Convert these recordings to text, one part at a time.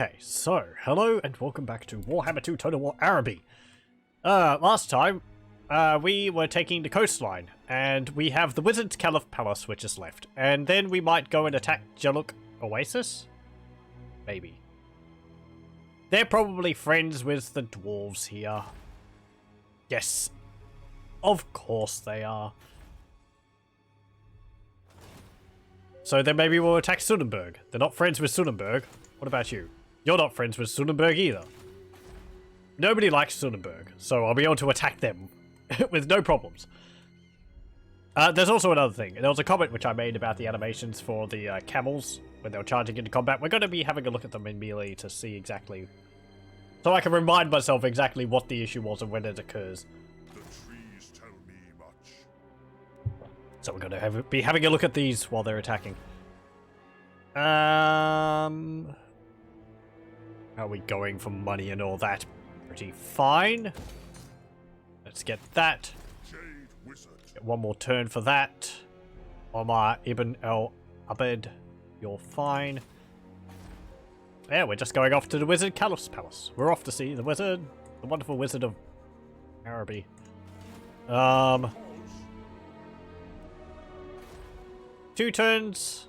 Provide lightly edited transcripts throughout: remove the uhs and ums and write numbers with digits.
Okay, so, hello and welcome back to Warhammer 2 Total War Araby. Last time, we were taking the coastline, and we have the Wizard's Caliph Palace which is left. And then we might go and attack Jaluk Oasis? Maybe. They're probably friends with the dwarves here. Yes. Of course they are. So then maybe we'll attack Sudenburg. They're not friends with Sudenburg. What about you? You're not friends with Sudenburg either. Nobody likes Sudenburg, so I'll be able to attack them with no problems. There's also another thing. There was a comment which I made about the animations for the camels when they were charging into combat. We're going to be having a look at them in melee to see exactly... so I can remind myself exactly what the issue was and when it occurs. The trees tell me much. So we're going to be having a look at these while they're attacking. How are we going for money and all that? Pretty fine. Let's get that. Jade Wizard. Get one more turn for that. Omar Ibn El Abed, you're fine. Yeah, we're just going off to the Wizard Caliph's Palace. We're off to see the wizard, the wonderful wizard of Araby. 2 turns.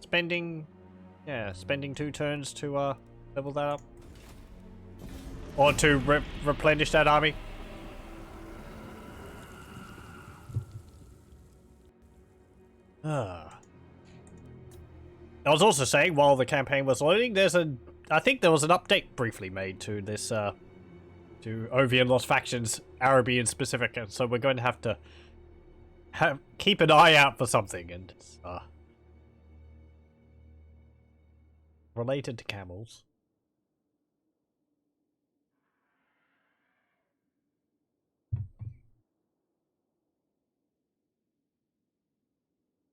Spending 2 turns to level that up. Or to replenish that army. I was also saying, while the campaign was loading, I think there was an update briefly made to this, to Ovi and Lost Factions, Araby in specific, and so we're going to have to keep an eye out for something, and related to camels.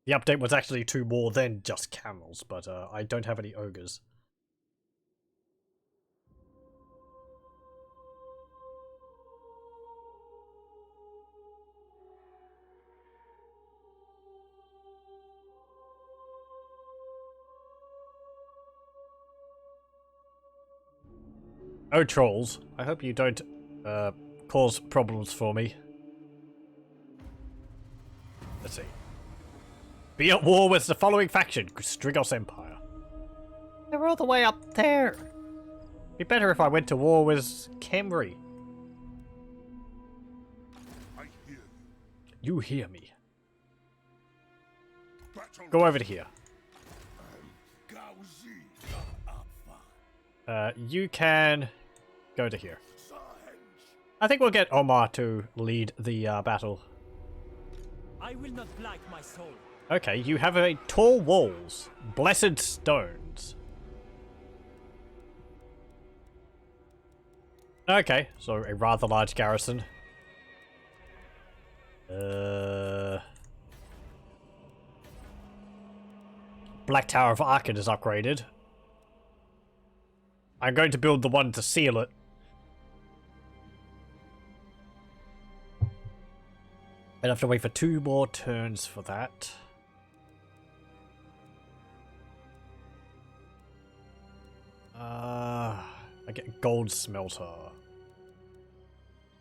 The update was actually 2 more than just camels, but I don't have any ogres. Oh, trolls. I hope you don't cause problems for me. Let's see. Be at war with the following faction, Strigos Empire. They're all the way up there. Be better if I went to war with Khemri. I hear You hear me. battle. Go over to here. You can go to here. I think we'll get Omar to lead the battle. I will not blight my soul. Okay, you have a tall walls, blessed stones. Okay, so a rather large garrison. Black Tower of Arkin is upgraded. I'm going to build the one to seal it. I'd have to wait for 2 more turns for that. I get a gold smelter.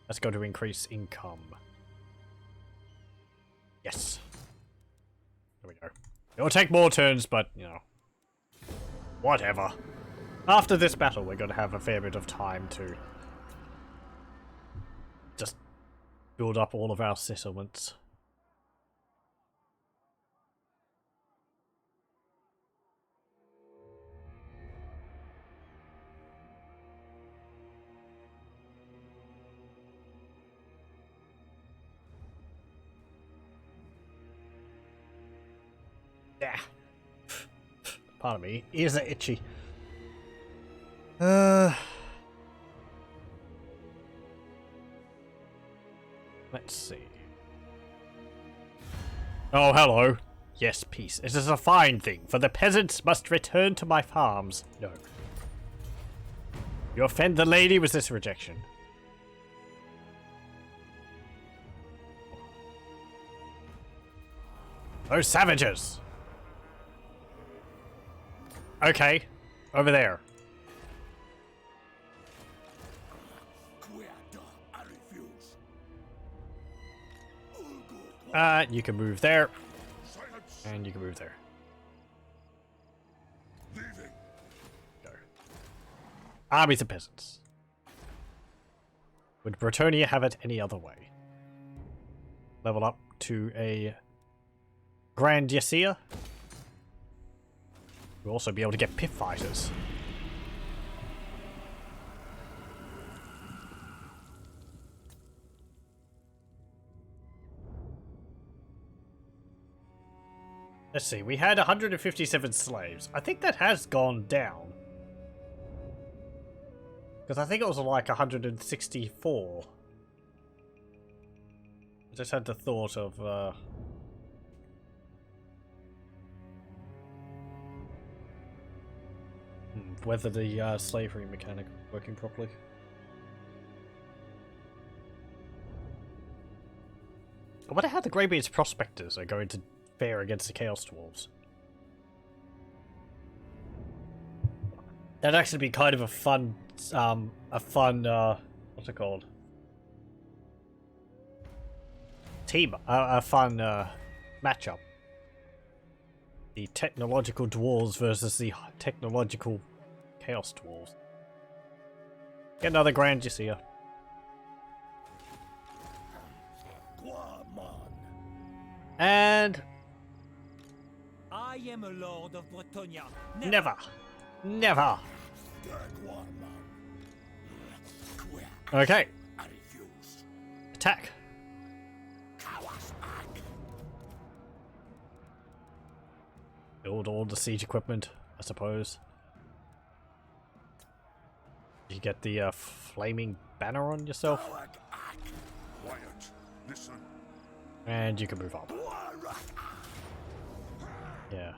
Let's go to increase income. Yes. There we go. It'll take more turns, but, you know. Whatever. After this battle, we're going to have a fair bit of time to just build up all of our settlements. Yeah. Pardon me, ears are itchy. Let's see. Oh, hello. Yes, peace. It is a fine thing, for the peasants must return to my farms. No. You offend the lady with this rejection. Those savages! Okay, over there. You can move there. Silence. And you can move there. Leaving. Go. Armies of peasants. Would Bretonnia have it any other way? Level up to a Grandier. We'll also be able to get pit fighters. Let's see, we had 157 slaves. I think that has gone down. Because I think it was like 164. I just had the thought of, whether the slavery mechanic was working properly. I wonder how the Greybeard's prospectors are going to fare against the Chaos Dwarves. That'd actually be kind of a fun, what's it called? Team, a fun, matchup. The technological dwarves versus the technological Chaos Dwarves. Get another Grandier. And I am a lord of Bretonnia. never. Never. Okay. Attack. Build all the siege equipment, I suppose. You get the flaming banner on yourself. Quiet. Listen. And you can move up. Yeah.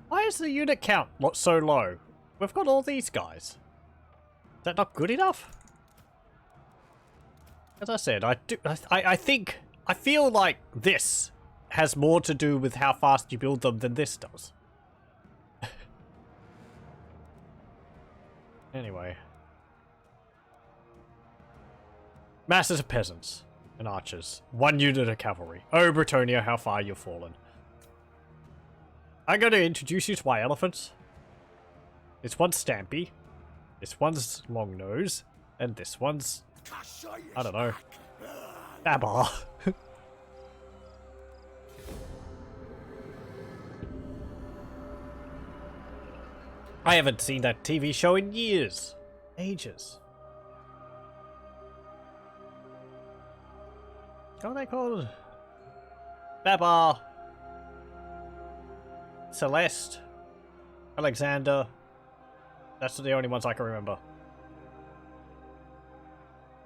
Why is the unit count so low? We've got all these guys. Is that not good enough? As I said, I think, I feel like this has more to do with how fast you build them than this does. Anyway. Masses of peasants and archers. 1 unit of cavalry. Oh, Bretonnia, how far you've fallen. I'm going to introduce you to my elephants. This one's Stampy. This one's Longnose. And this one's... I don't know. Babar. I haven't seen that TV show in years. Ages. What are they called? Babar. Celeste. Alexander. That's the only ones I can remember.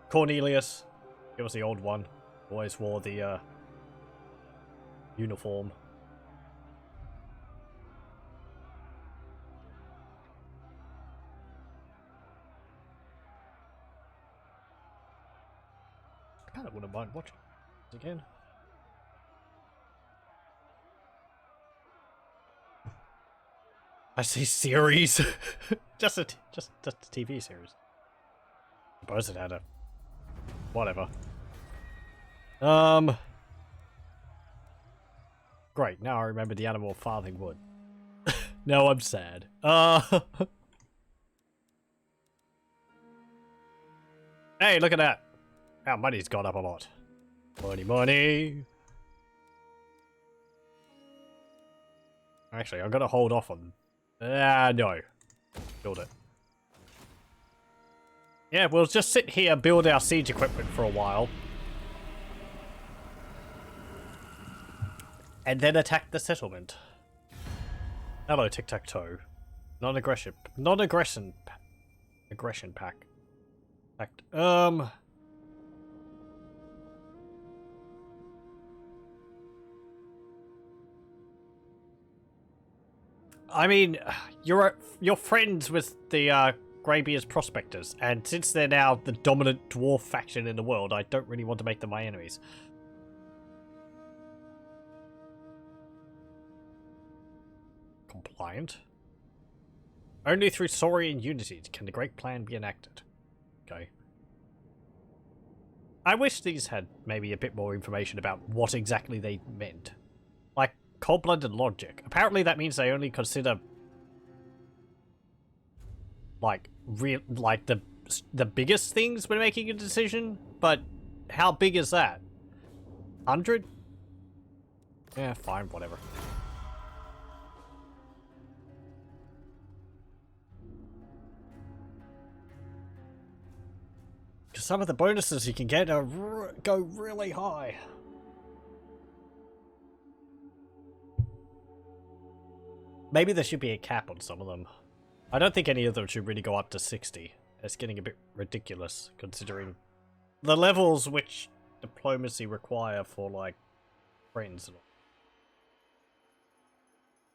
Cornelius. He was the old one. Always wore the uniform. I kind of wouldn't mind watching it again. I see series. just a TV series. I suppose it had a whatever. Great. Now I remember the animal farthing wood. Now I'm sad. Hey, look at that. Our money's gone up a lot. Money, money. Actually, I'm gonna hold off on. No. Build it. Yeah, we'll just sit here, build our siege equipment for a while. And then attack the settlement. Hello, tic-tac-toe. Non-aggression. Non-aggression. Aggression pack. Pact. I mean, you're friends with the Greybeard's prospectors, and since they're now the dominant dwarf faction in the world, I don't really want to make them my enemies. Compliant. Only through Saurian unity can the Great Plan be enacted. Okay. I wish these had maybe a bit more information about what exactly they meant. Like, cold-blooded logic. Apparently that means they only consider... like, the biggest things when making a decision? But how big is that? 100? Yeah, fine, whatever. Because some of the bonuses you can get are go really high. Maybe there should be a cap on some of them. I don't think any of them should really go up to 60. It's getting a bit ridiculous, considering the levels which diplomacy require for, like, friends and all.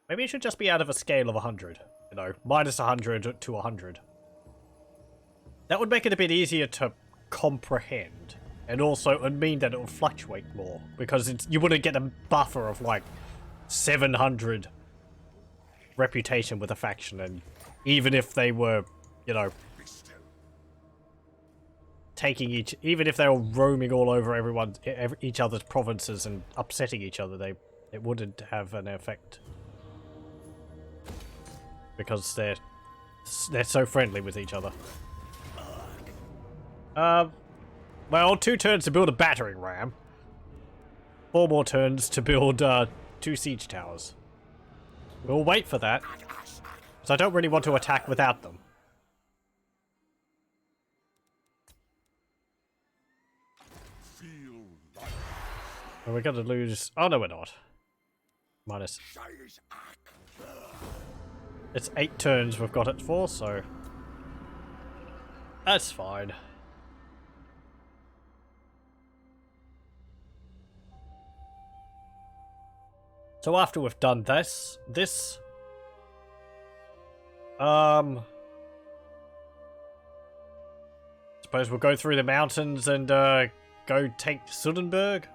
Maybe it should just be out of a scale of 100. You know, minus 100 to 100. That would make it a bit easier to comprehend. And also, it would mean that it would fluctuate more. Because you wouldn't get a buffer of, like, 700 reputation with a faction. And even if they were, you know, taking even if they were roaming all over each other's provinces and upsetting each other, it wouldn't have an effect. Because they're so friendly with each other. Well, 2 turns to build a battering ram. 4 more turns to build 2 siege towers. We'll wait for that, because I don't really want to attack without them. And we're gonna lose... Oh, no, we're not. Minus... It's 8 turns we've got it for, so... That's fine. So after we've done this... Suppose we'll go through the mountains and, go take Sudenburg?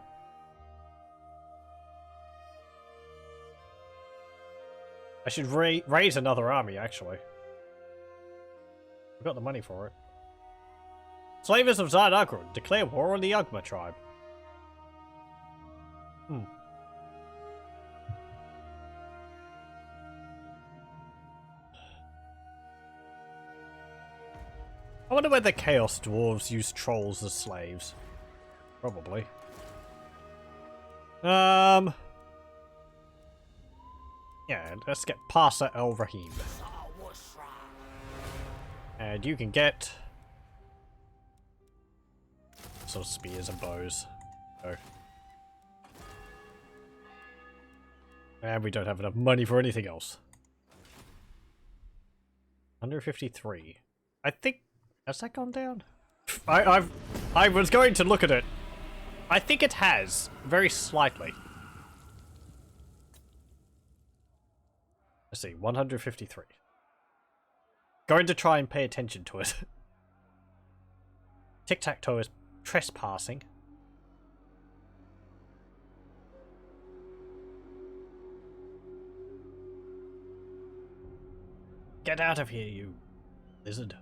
I should raise another army, actually. We've got the money for it. Slavers of Zardagrun declare war on the Ugma tribe. I wonder whether Chaos Dwarves use trolls as slaves. Probably. Yeah, let's get Parsa El Rahim. And you can get some spears and bows. Oh. And we don't have enough money for anything else. 153. I think... Has that gone down? I was going to look at it. I think it has. Very slightly. Let's see, 153. Going to try and pay attention to it. Tic-tac-toe is trespassing. Get out of here, you lizard.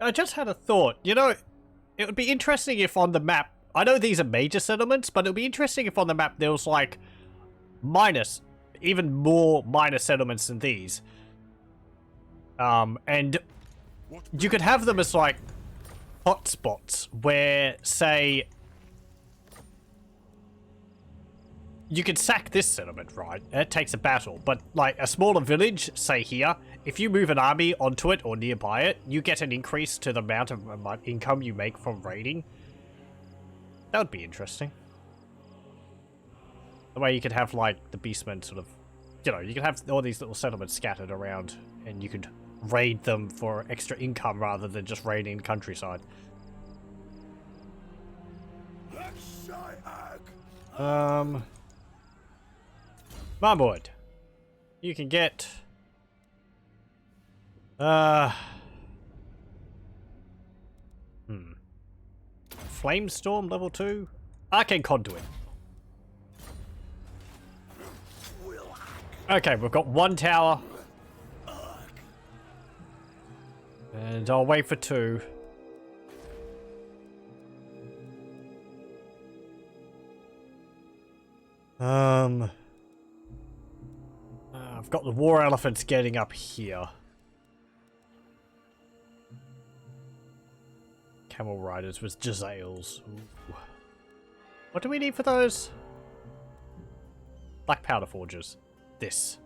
I just had a thought. You know, it would be interesting if on the map... I know these are major settlements, but it would be interesting if on the map there was, like, even more minor settlements than these. And you could have them as, like, hotspots where, say... You could sack this settlement, right? It takes a battle. But, like, a smaller village, say here, if you move an army onto it or nearby it, you get an increase to the amount of income you make from raiding. That would be interesting. The way you could have, like, the beastmen sort of... You know, you could have all these little settlements scattered around, and you could raid them for extra income rather than just raiding the countryside. Marmwood. You can get... Flamestorm level 2? Arcane Conduit. Okay, we've got 1 tower. And I'll wait for 2. I've got the war elephants getting up here. Camel riders with Jezzails. Ooh. What do we need for those? Black powder forgers. This.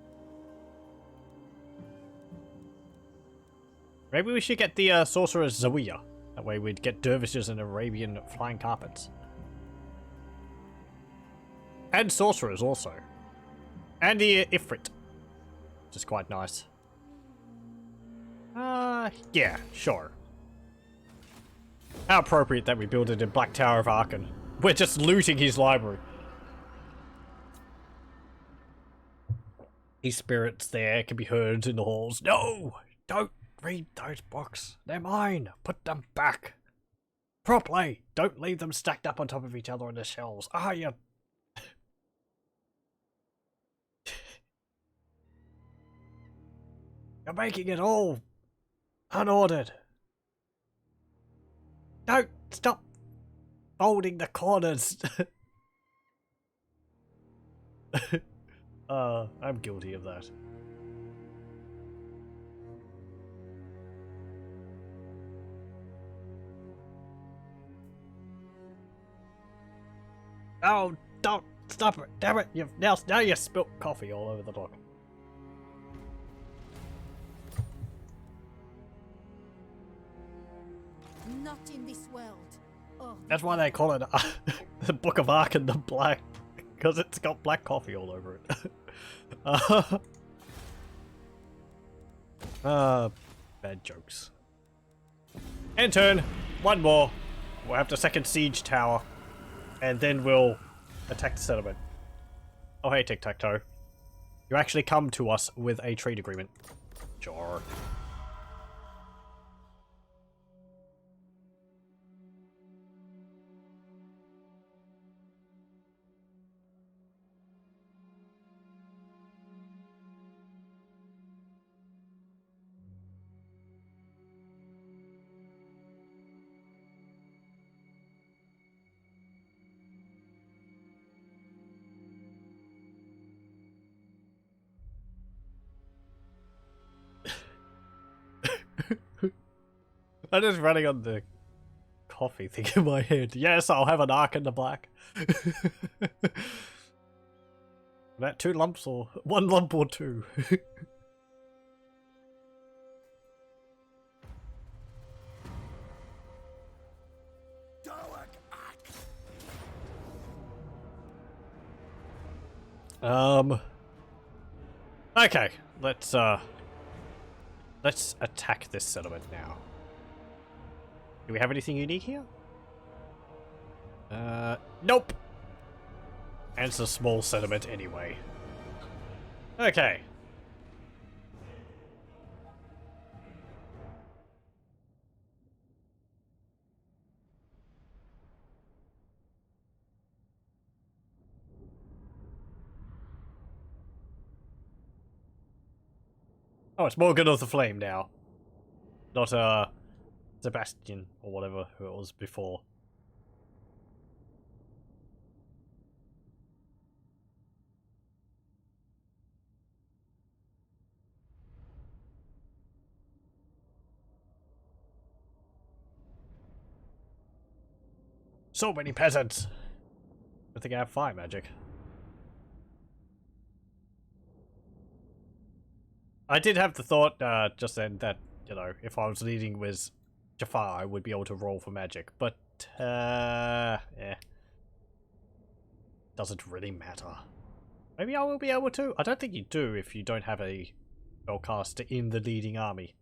Maybe we should get the sorcerer Zawiya. That way we'd get dervishes and Arabian flying carpets. And sorcerers also. And the Ifrit. Which is quite nice. Yeah, sure. How appropriate that we build it in Black Tower of Aachen. We're just looting his library. His spirits there can be heard in the halls. No! Don't read those books. They're mine. Put them back. Properly. Don't leave them stacked up on top of each other on the shelves. Ah, you... You're making it all unordered. Don't stop folding the corners. I'm guilty of that. Oh, don't stop it! Damn it! Now you spilt coffee all over the dock. Not in this world. Oh, That's why they call it the Book of Aachen the Black, because it's got black coffee all over it. Bad jokes. End turn. 1 more. We'll have the second siege tower, and then we'll attack the settlement. Oh hey, Tic-Tac-Toe. You actually come to us with a trade agreement. Sure. I'm just running on the coffee thing in my head. Yes, I'll have an arc in the black. That 2 lumps or 1 lump or 2? Okay, let's attack this settlement now. Do we have anything unique here? Nope. And it's a small settlement anyway. Okay. Oh, it's Morgan of the Flame now. Not, Sebastian, or whatever who it was before. So many peasants! I think I have fire magic. I did have the thought, just then that, you know, if I was leading with Jafar, I would be able to roll for magic, but, doesn't really matter. Maybe I will be able to? I don't think you do if you don't have a spellcaster in the leading army.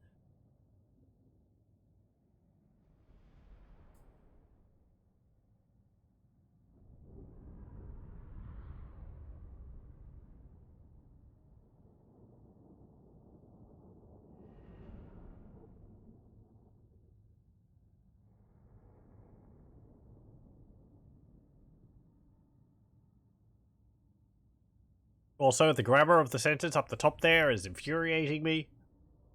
Also, the grammar of the sentence up the top there is infuriating me.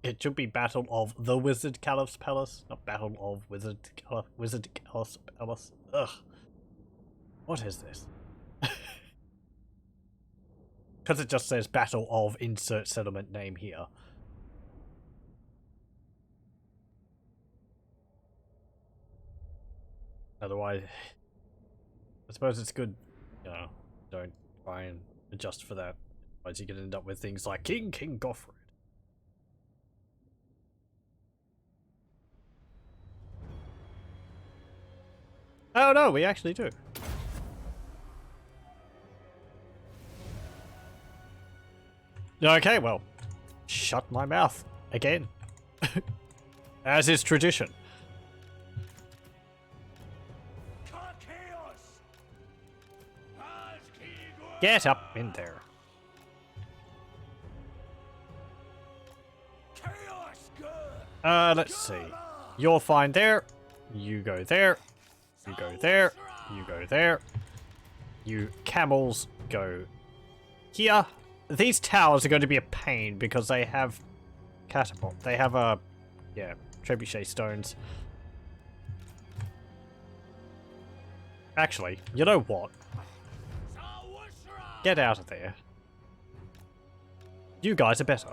It should be Battle of the Wizard Caliph's Palace, not Battle of Wizard Caliph's Palace. Ugh. What is this? Because it just says Battle of insert settlement name here. Otherwise, I suppose it's good, you know, don't try and adjust for that. Otherwise you could end up with things like King Goffred. Oh no, we actually do. Okay, well, shut my mouth again. As is tradition. Get up in there. Let's see. You're fine there. You go there. You go there. You go there. You camels go here. These towers are going to be a pain because they have catapult. They have yeah, trebuchet stones. Actually, you know what? Get out of there. You guys are better.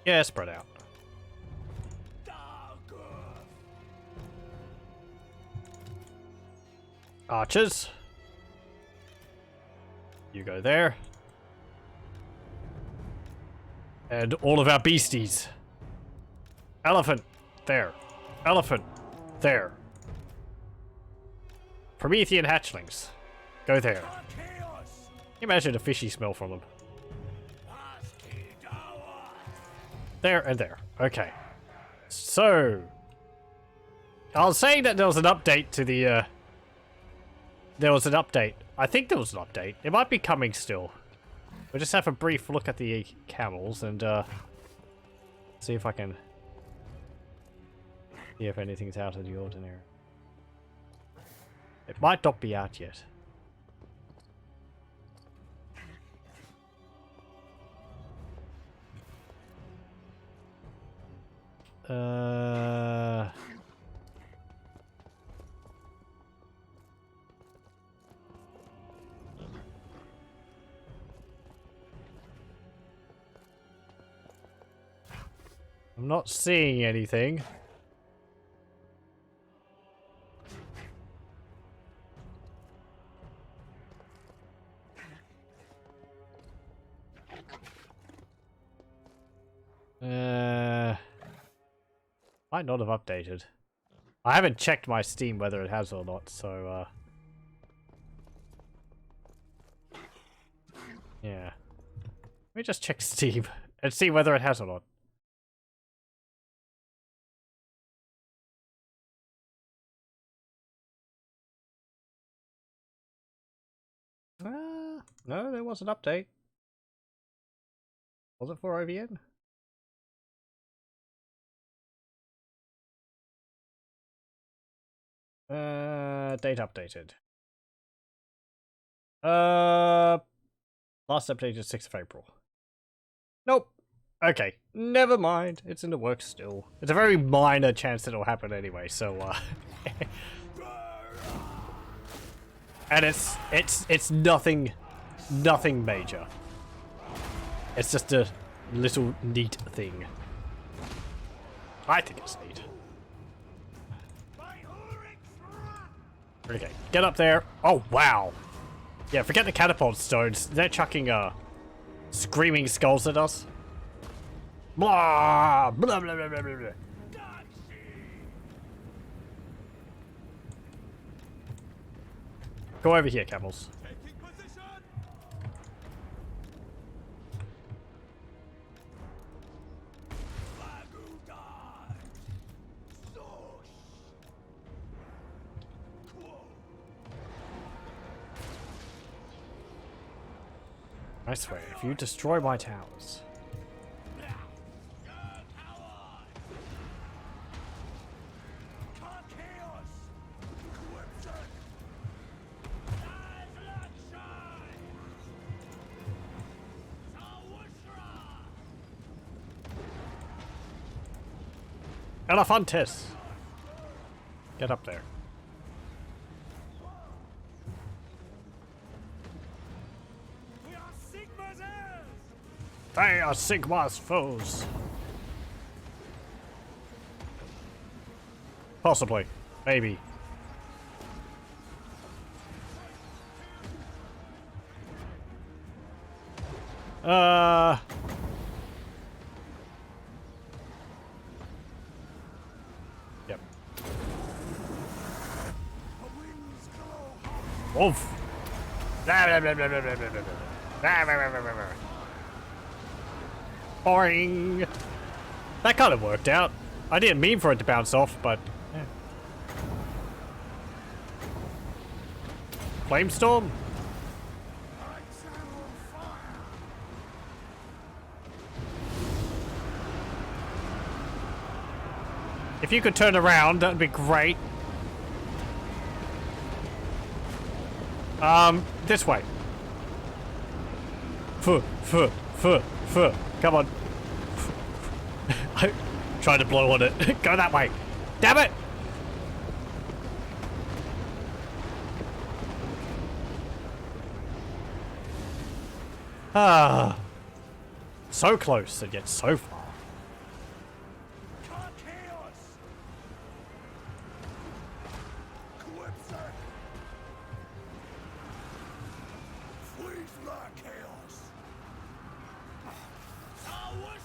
Yeah, spread out. Archers. You go there. And all of our beasties. Elephant. There. Elephant. There. Promethean hatchlings. Go there. Imagine a fishy smell from them. There and there. Okay. So, I was saying that there was an update to the, there was an update. I think there was an update. It might be coming still. We'll just have a brief look at the camels and, see if I can see if anything's out of the ordinary. It might not be out yet. I'm not seeing anything. Might not have updated. I haven't checked my Steam whether it has or not, so yeah. Let me just check Steam and see whether it has or not. No, there was an update. Was it for OVN? Date updated. Last update is 6th of April. Nope. Okay, never mind. It's in the works still. It's a very minor chance that it'll happen anyway, so and it's nothing major. It's just a little neat thing. I think it's neat. Okay, get up there. Oh, wow. Yeah, forget the catapult stones. They're chucking screaming skulls at us. Blah, blah, blah, blah, blah, blah. Go over here, camels. I swear, if you destroy my towers... Elephantis! Get up there. We are Sigma's heirs! They are Sigma's foes. Possibly. Maybe. Yep. Wolf. Boing. That kind of worked out. I didn't mean for it to bounce off, but yeah. Flamestorm? If you could turn around, that'd be great. This way. Come on. I tried to blow on it. Go that way. Damn it! Ah. So close and yet so far.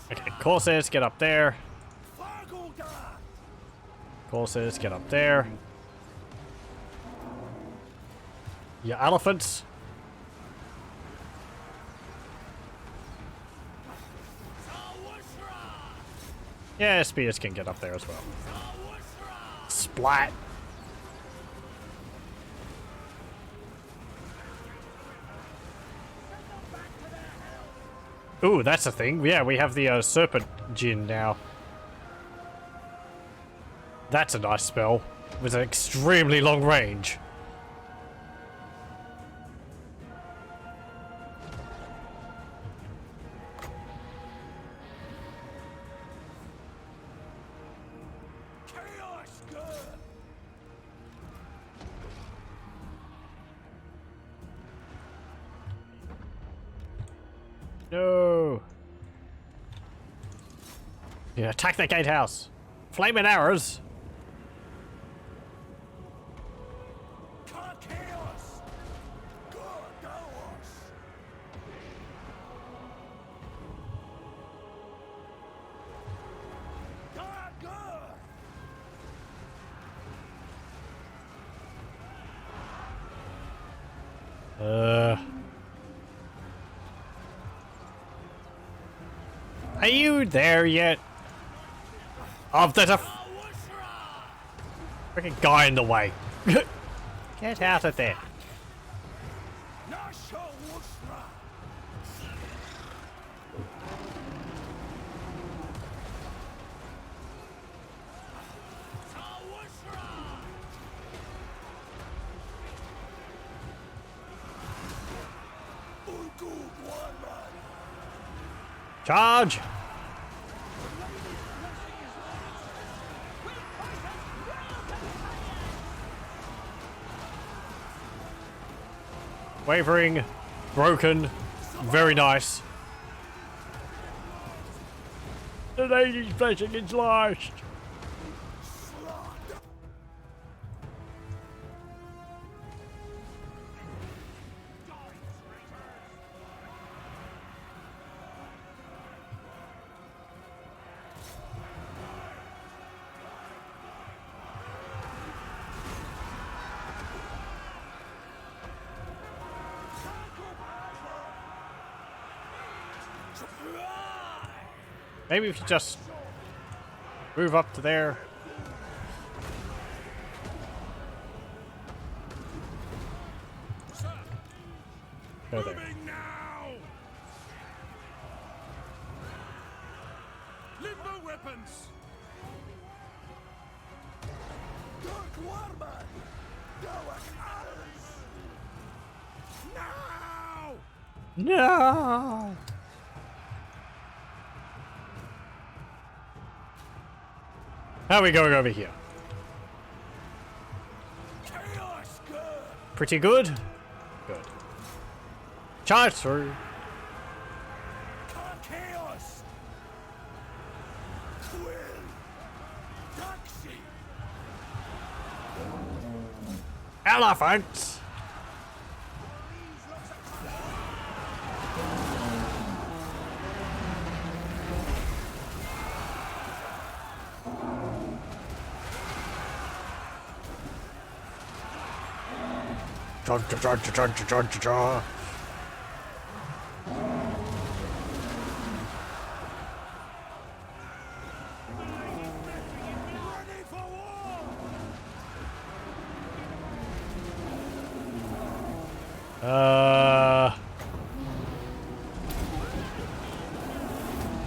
Okay, Corsairs, get up there. Corsairs, get up there. Yeah, elephants. Yeah, spears can get up there as well. Splat. Ooh, that's a thing. Yeah, we have the serpent djinn now. That's a nice spell with an extremely long range. No. Yeah, attack that gatehouse. Flaming arrows. Are you there yet? Oh, there's a freaking guy in the way. Get out of there. Charge! Wavering, broken, very nice. The lady's blessing is lost. Maybe if you just move up to there. Go there. Limbo weapons. No! How are we going over here? Chaos good. Pretty good? Good. Charge through. Chaos. Quill. Taxi. Elephants! Cha-cha-cha-cha-cha-cha-cha. Ready for war. Uh,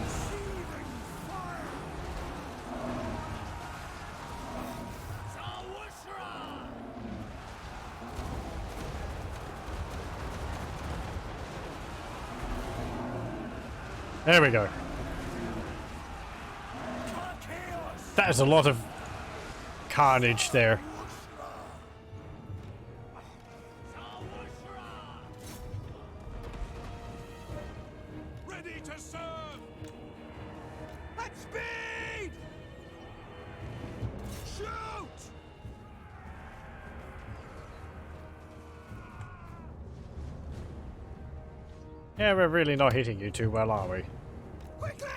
Seething fire. Zawisra. there we go. Chaos. That is a lot of carnage there. Ready to serve. At speed. Shoot. Yeah, we're really not hitting you too well, are we? Quickly.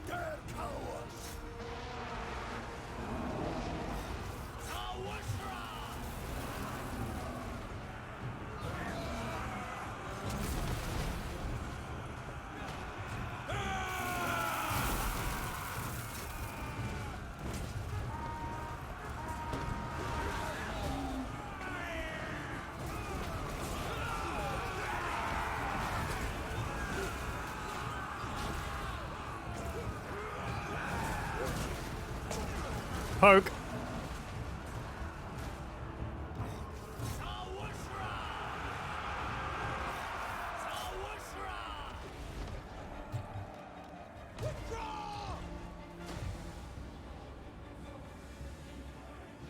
Der Chaos. Zawisra. Poke.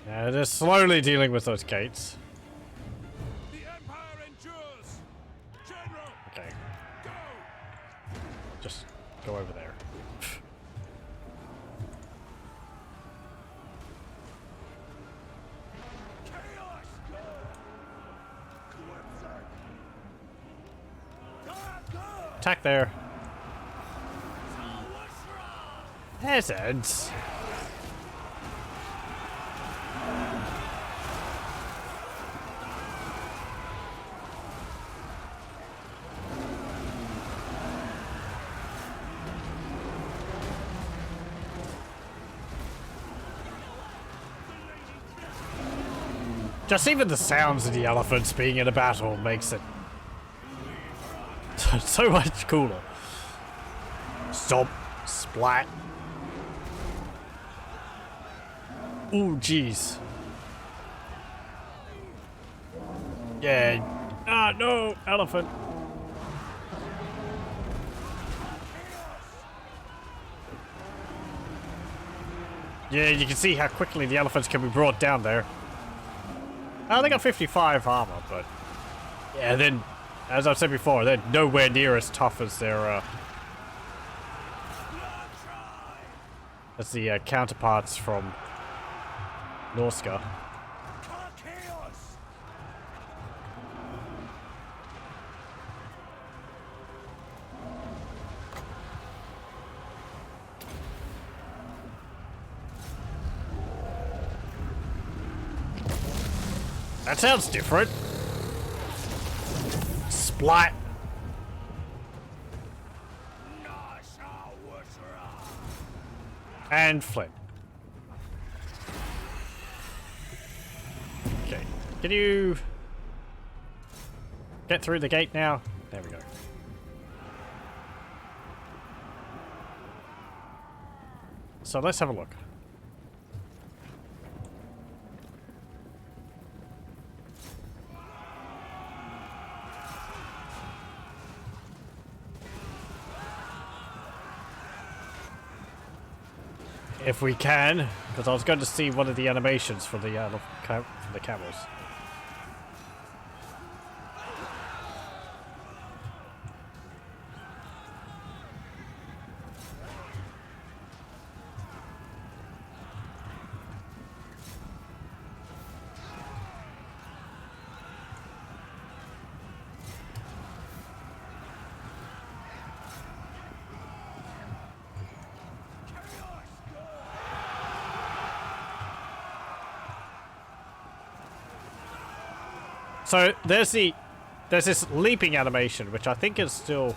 Yeah, they're slowly dealing with those gates. The Empire endures. General, Okay, go. just go over there. Chaos go. Attack there. Peasants. Just even the sounds of the elephants being in a battle makes it so much cooler. Stomp, splat. Ooh, jeez. Yeah. Ah, no, elephant. Yeah, you can see how quickly the elephants can be brought down there. Oh, they got 55 armor, but yeah, then, as I've said before, they're nowhere near as tough as their, as the counterparts from Norska. Chaos. That sounds different. Splat. And flip. Okay. Can you get through the gate now? There we go. So let's have a look. if we can, because I was going to see one of the animations for the camels. So there's this leaping animation, which I think is still.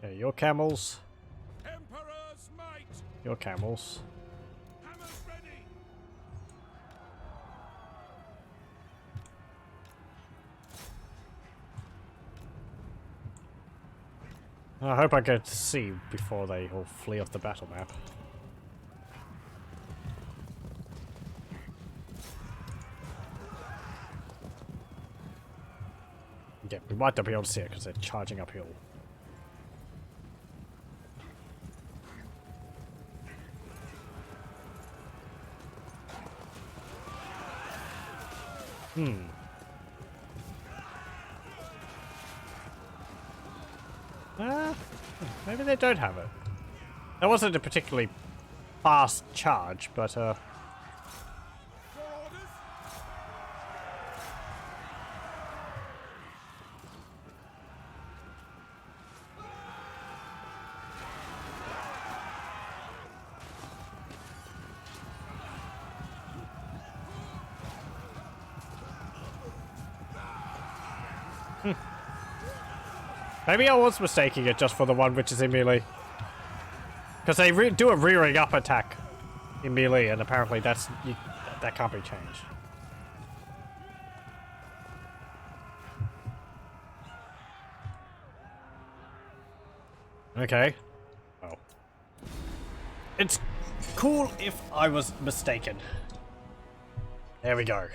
Okay, your camels. Emperor's might. Your camels. Hammers ready. I hope I get to see before they all flee off the battle map. Yeah, we might not be able to see it because they're charging uphill. Maybe they don't have it. That wasn't a particularly fast charge, but Your orders. maybe I was mistaking it just for the one which is in melee. Because they do a rearing up attack in melee, and apparently that can't be changed. Okay. Oh. It's cool if I was mistaken. There we go.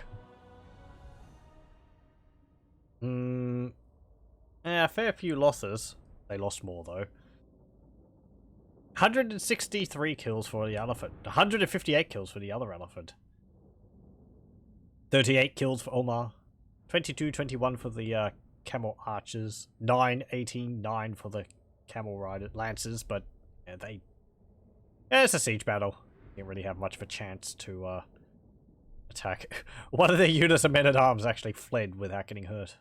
Yeah, a fair few losses. They lost more though. 163 kills for the elephant. 158 kills for the other elephant. 38 kills for Omar. 22, 21 for the camel archers. 9, 18, 9 for the camel rider lancers. But yeah, it's a siege battle. Didn't really have much of a chance to attack. One of their units of men-at-arms actually fled without getting hurt.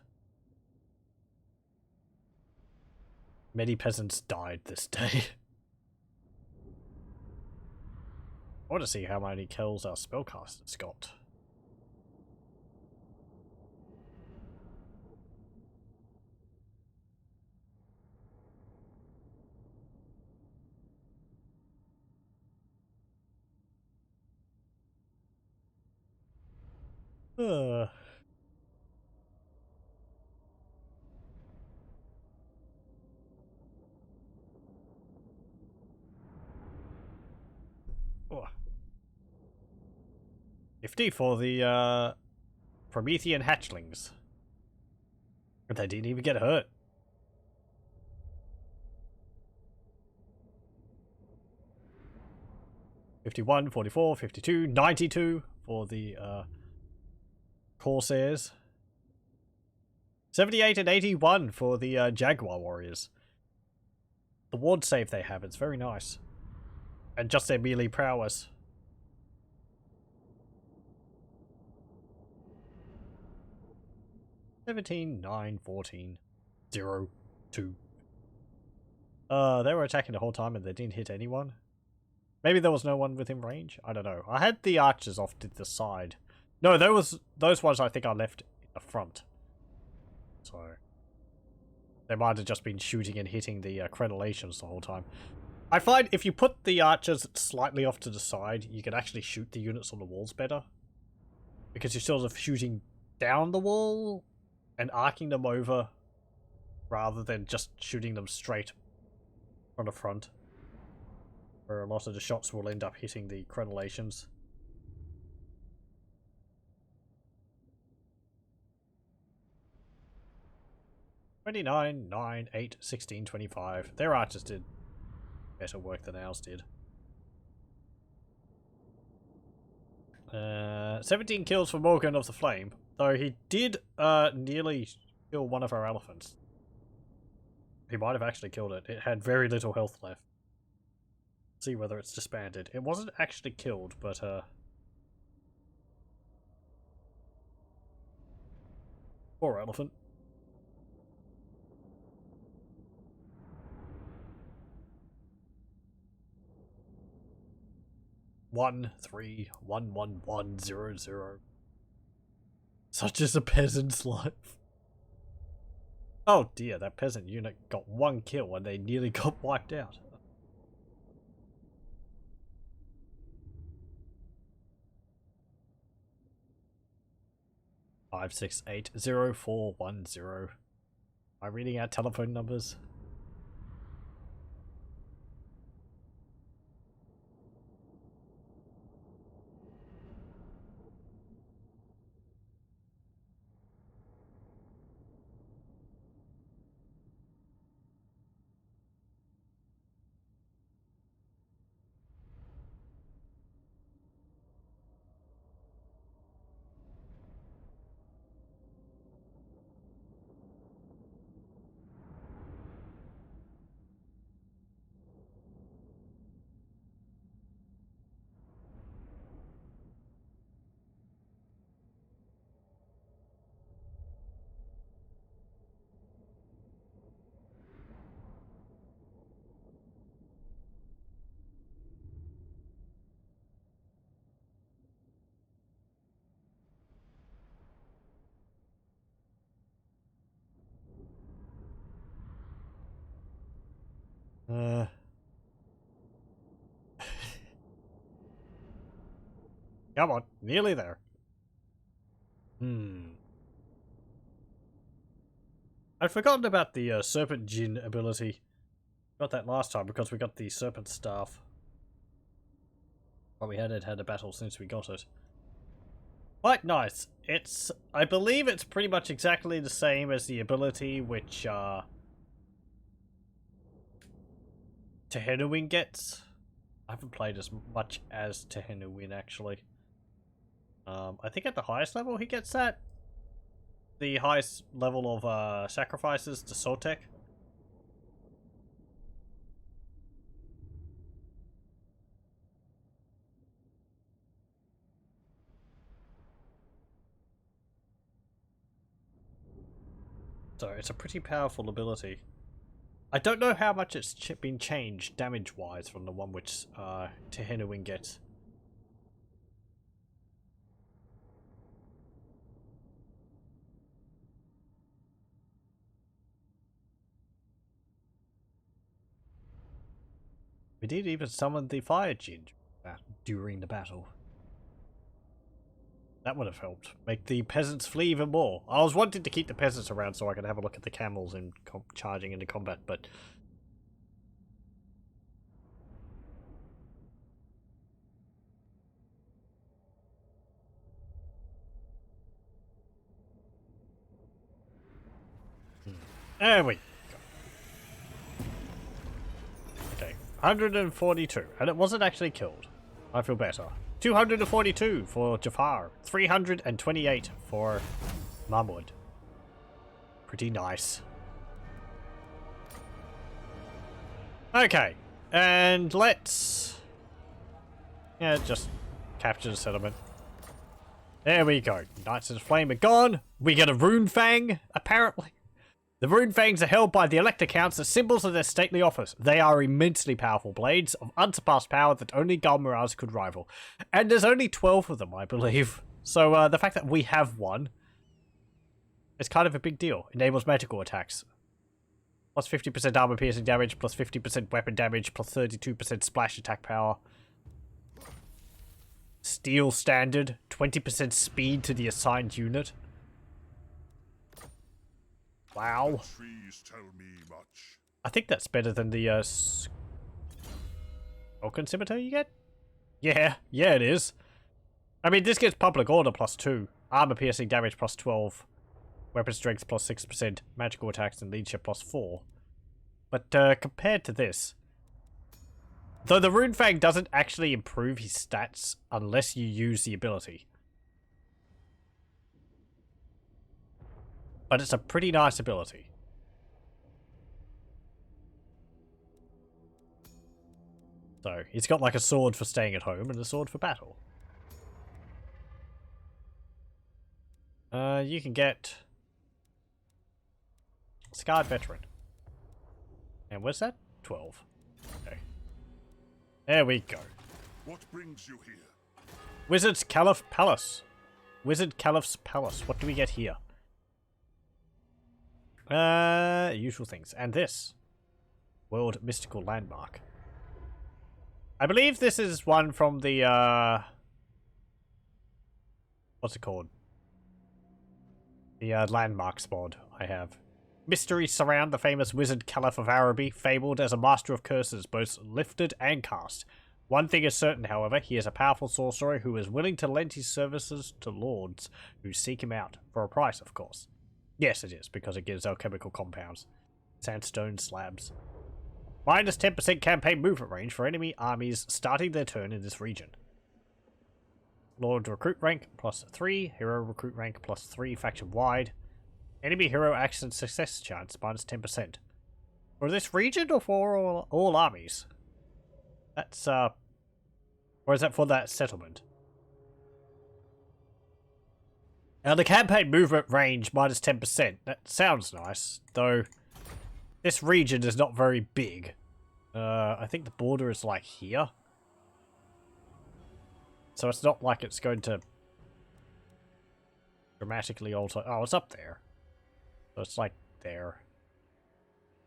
Many peasants died this day. I want to see how many kills our spellcasters got. Oh. 50 for the Promethean hatchlings. But they didn't even get hurt. $51, $44, $52, $92 for the Corsairs. 78 and 81 for the Jaguar warriors. The ward save they have, it's very nice. And just their melee prowess. 17, 9, 14, 0, 2. They were attacking the whole time and they didn't hit anyone. Maybe there was no one within range? I don't know. I had the archers off to the side. No, those ones I think I left in the front. So they might have just been shooting and hitting the crenellations the whole time. I find if you put the archers slightly off to the side, you can actually shoot the units on the walls better. Because you're sort of shooting down the wall and arcing them over rather than just shooting them straight from the front. Where a lot of the shots will end up hitting the crenellations. $29, $9, $8, $16, $25. Their archers did better work than ours did. 17 kills for Morgan of the Flame, though he did nearly kill one of our elephants. He might have actually killed it. It had very little health left. See whether it's disbanded. It wasn't actually killed, but poor elephant. One, 3, 1, 1, 1, 0, 0. Such is a peasant's life. Oh dear, that peasant unit got 1 kill and they nearly got wiped out. Five, 6, 8, 0, 4, 1, 0. Am I reading out telephone numbers? Come on, nearly there. I'd forgotten about the Serpent Djinn ability. Got that last time because we got the Serpent Staff. But we hadn't had a battle since we got it. Quite nice. I believe it's pretty much exactly the same as the ability which Tehenuin gets. I haven't played as much as Tehenuin actually. I think at the highest level he gets that. The highest level of sacrifices to Sotek. So it's a pretty powerful ability. I don't know how much it's been changed damage-wise from the one which Tehenuin gets. We did even summon the Fire Djinn during the battle. That would have helped. Make the peasants flee even more. I was wanting to keep the peasants around so I could have a look at the camels and charging into combat, but... There we go. Okay, 142. And it wasn't actually killed. I feel better. 242 for Jafar. 328 for Mahmud. Pretty nice. Okay, and let's... yeah, just capture the settlement. There we go. Knights of the Flame are gone. We get a Rune Fang, apparently. The Rune Fangs are held by the Elector Counts as symbols of their stately office. They are immensely powerful blades of unsurpassed power that only Galmiraz could rival. And there's only 12 of them, I believe. So the fact that we have one is kind of a big deal. Enables magical attacks. Plus 50% armor piercing damage, plus 50% weapon damage, plus 32% splash attack power. Steel standard, 20% speed to the assigned unit. Wow. Trees tell me much. I think that's better than the Vulcan scimitar you get? Yeah, it is. I mean, this gets public order plus 2, armor piercing damage plus 12, weapon strength plus 6%, magical attacks and leadership plus 4. But compared to this, though the Rune Fang doesn't actually improve his stats unless you use the ability. But it's a pretty nice ability. So, he's got like a sword for staying at home and a sword for battle. You can get Scarred Veteran. And what's that? 12. Okay. There we go. What brings you here? Wizard's Caliph Palace. Wizard Caliph's Palace. What do we get here? Usual things. And this. World Mystical Landmark. I believe this is one from the, what's it called? The, landmarks mod I have. Mysteries surround the famous wizard Caliph of Araby, fabled as a master of curses, both lifted and cast. One thing is certain, however, he is a powerful sorcerer who is willing to lend his services to lords who seek him out, for a price, of course. Yes, it is, because it gives alchemical compounds. Sandstone slabs. Minus 10% campaign movement range for enemy armies starting their turn in this region. Lord recruit rank plus 3, hero recruit rank plus 3 faction wide. Enemy hero action success chance minus 10%. For this region or for all armies? That's or is that for that settlement? Now the campaign movement range minus 10%. That sounds nice, though this region is not very big. I think the border is like here. So it's not like it's going to dramatically alter. Oh, it's up there. So it's like there.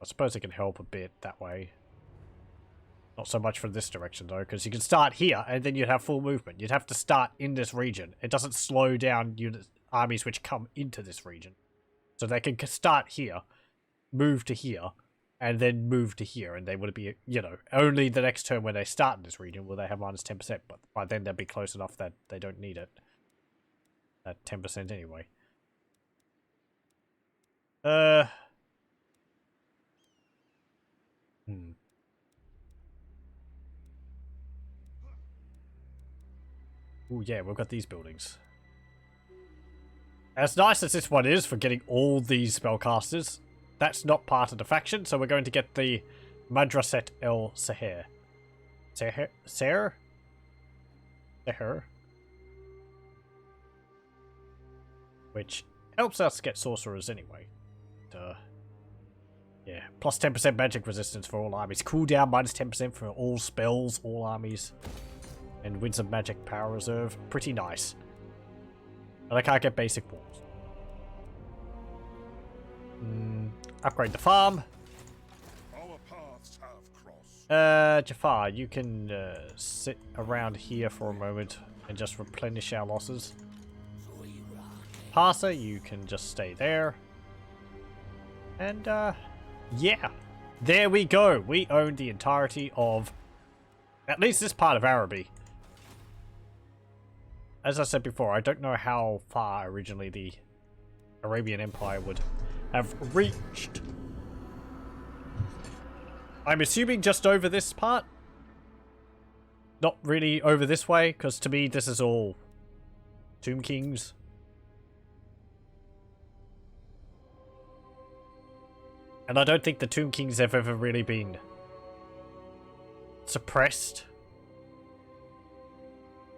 I suppose it can help a bit that way. Not so much from this direction though, because you can start here and then you'd have full movement. You'd have to start in this region. It doesn't slow down units, armies which come into this region. So they can start here, move to here, and then move to here, and they would be, you know, only the next turn when they start in this region will they have minus 10%, but by then they'll be close enough that they don't need it. At 10% anyway. Ooh, yeah, we've got these buildings. As nice as this one is for getting all these spellcasters, that's not part of the faction, so we're going to get the Madrasat El Seher. Seher? Which helps us get sorcerers anyway. Yeah, plus 10% magic resistance for all armies. Cooldown minus 10% for all spells, all armies. And wins of magic power reserve. Pretty nice. And I can't get basic walls. Upgrade the farm. Our paths have crossed. Jafar, you can sit around here for a moment and just replenish our losses. Parser, you can just stay there. And, yeah. There we go. We own the entirety of at least this part of Araby. As I said before, I don't know how far originally the Arabian Empire would have reached. I'm assuming just over this part. Not really over this way, because to me this is all Tomb Kings. And I don't think the Tomb Kings have ever really been suppressed,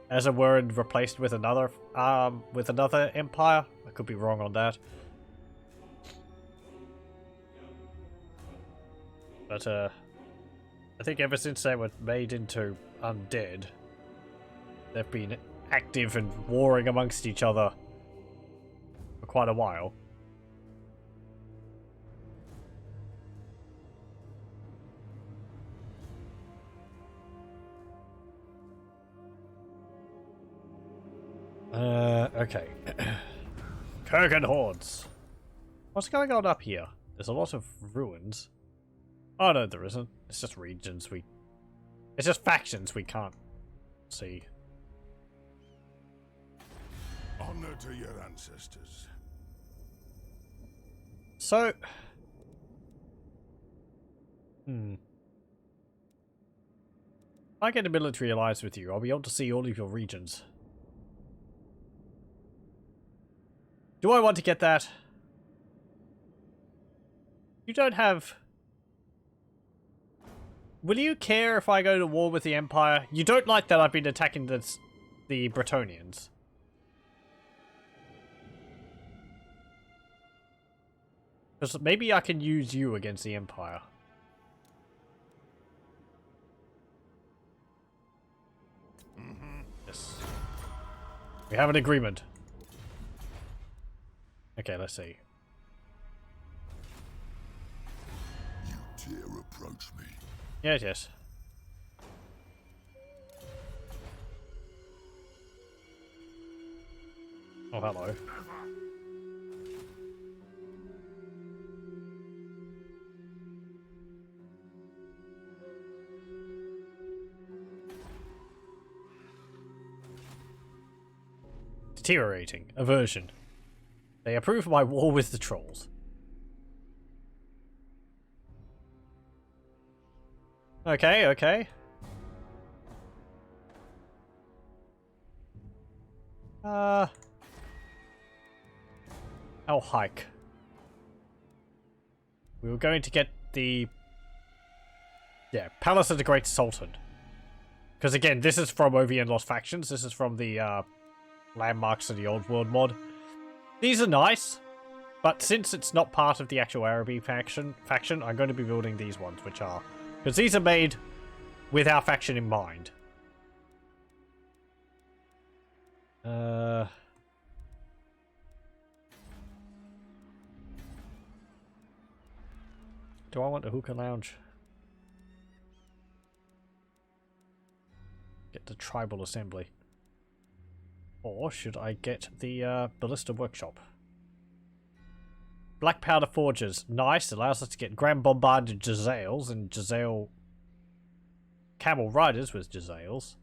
as it were, and replaced with another empire. I could be wrong on that. But I think ever since they were made into undead, they've been active and warring amongst each other for quite a while. Okay. Carrigan Hoards. What's going on up here? There's a lot of ruins. Oh no, there isn't. It's just regions it's just factions we can't see. Honor to your ancestors. So... If I get a military alliance with you, I'll be able to see all of your regions. Do I want to get that? You don't have... Will you care if I go to war with the Empire? You don't like that I've been attacking the Bretonnians. Because maybe I can use you against the Empire. Yes. We have an agreement. Okay, let's see. You dare approach me. Yes, yes. Oh, hello. Deteriorating. Aversion. They approve my war with the trolls. Okay, okay. I'll hike. We were going to get the... Yeah, Palace of the Great Sultan. Because again, this is from OV and Lost Factions. This is from the Landmarks of the Old World mod. These are nice, but since it's not part of the actual Araby faction, I'm going to be building these ones, which are... Because these are made with our faction in mind. Do I want a hookah lounge? Get the tribal assembly. Or should I get the ballista workshop? Black powder forges. Nice. Allows us to get Grand Bombarded Jezzails and Jezzail camel riders with Jezzails.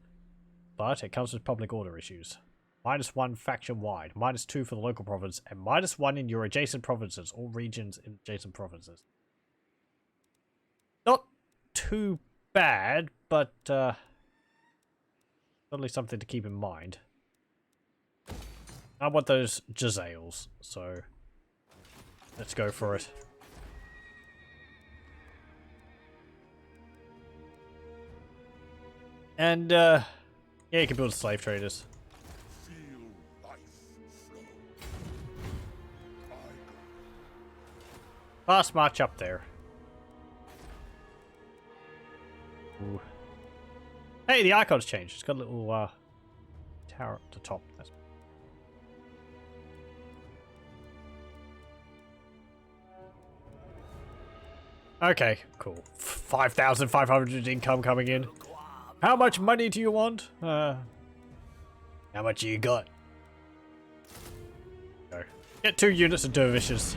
But it comes with public order issues. -1 faction wide. -2 for the local province. And -1 in your adjacent provinces. All regions in adjacent provinces. Not too bad, but certainly something to keep in mind. I want those Jezzails, so let's go for it. And yeah, you can build slave traders. Feel life flow. Fast march up there. Ooh. Hey, the icon's changed. It's got a little tower at the top. That's... Okay, cool. 5,500 income coming in. How much money do you want? How much you got? Go. Get 2 units of dervishes.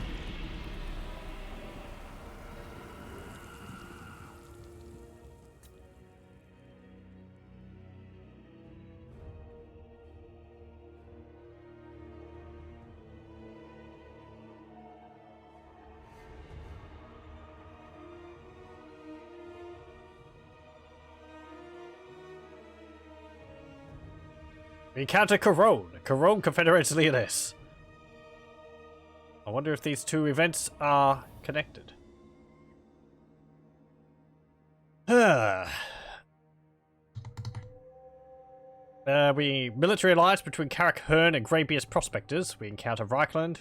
We encounter Corone Confederates Leoness. I wonder if these two events are connected. We military alliance between Carrick Hearn and Grabius Prospectors. We encounter Reichland.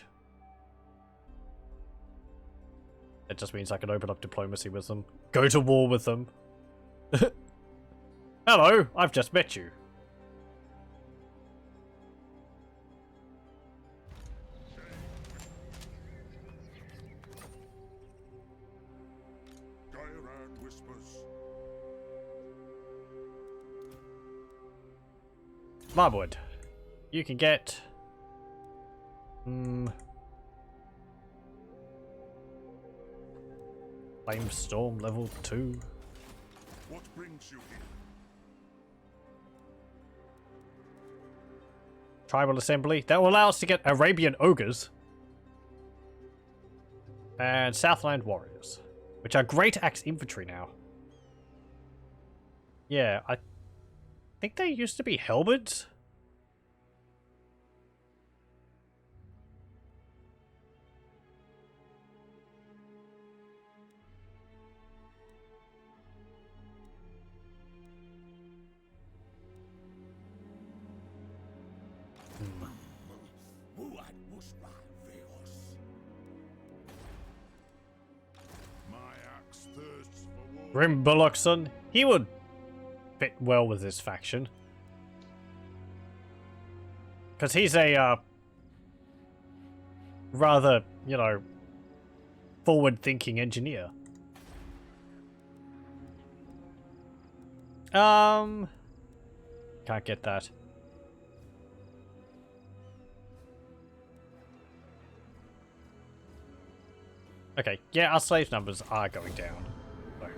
It just means I can open up diplomacy with them. Go to war with them. Hello, I've just met you. Marwood. You can get... Flame Storm level 2. What brings you here? Tribal Assembly. That will allow us to get Arabian Ogres. And Southland Warriors. Which are Great Axe Infantry now. Yeah, I think they used to be Halberds. My axe thirsts for war. Grim Bullockson. He would fit well with this faction. Because he's a, rather, you know, forward-thinking engineer. Can't get that. Okay, yeah, our slave numbers are going down.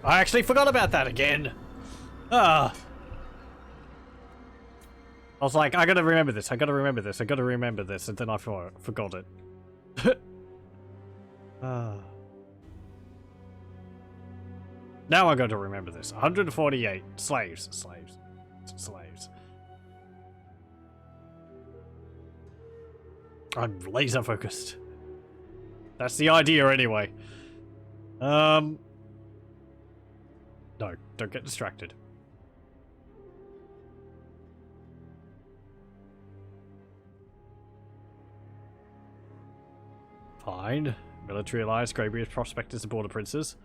I actually forgot about that again! Ah! I was like, I gotta remember this, I gotta remember this, I gotta remember this, and then I forgot it. Ah. Now I'm going to remember this. 148 slaves. Slaves. I'm laser focused. That's the idea anyway. No, don't get distracted. Fine. Military alliance, Greybeard prospectors, and border princes.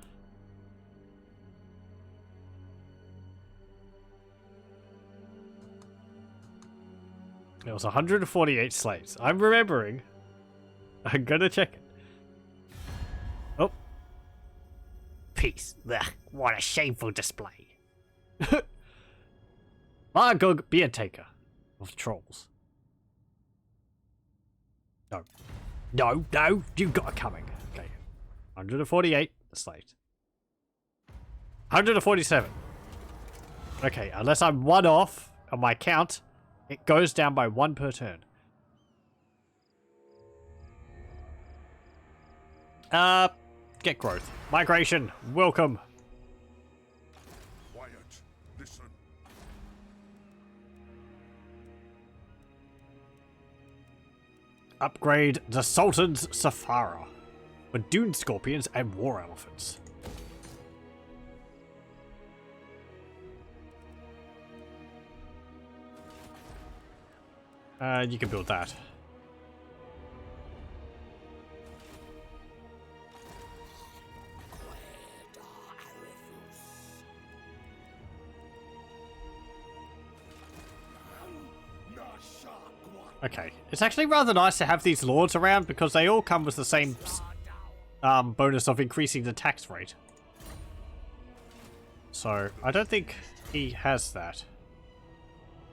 It was 148 slaves. I'm remembering. I'm gonna check it. Oh. Peace. Ugh, what a shameful display. Margug Beer Taker of Trolls. No. No, you got it coming. Okay. 148 slaves. 147. Okay, unless I'm one off on my count, it goes down by 1 per turn. Get growth. Migration. Welcome. Quiet. Listen. Upgrade the Sultan's Safara for Dune Scorpions and War Elephants. You can build that. Okay, it's actually rather nice to have these lords around because they all come with the same bonus of increasing the tax rate. So, I don't think he has that.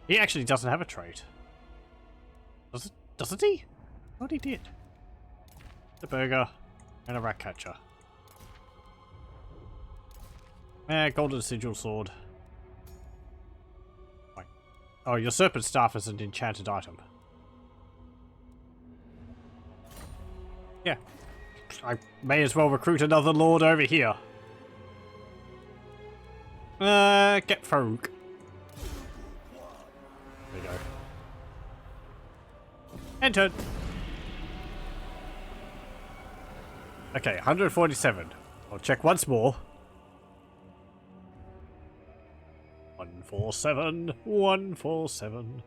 He actually doesn't have a trait. Doesn't he? I thought he did. The burger and a rat catcher. Golden sigil sword. Wait. Oh, your serpent staff is an enchanted item. Yeah. I may as well recruit another lord over here. Get Farouk. There you go. Entered. Okay, 147. I'll check once more. 147. 147.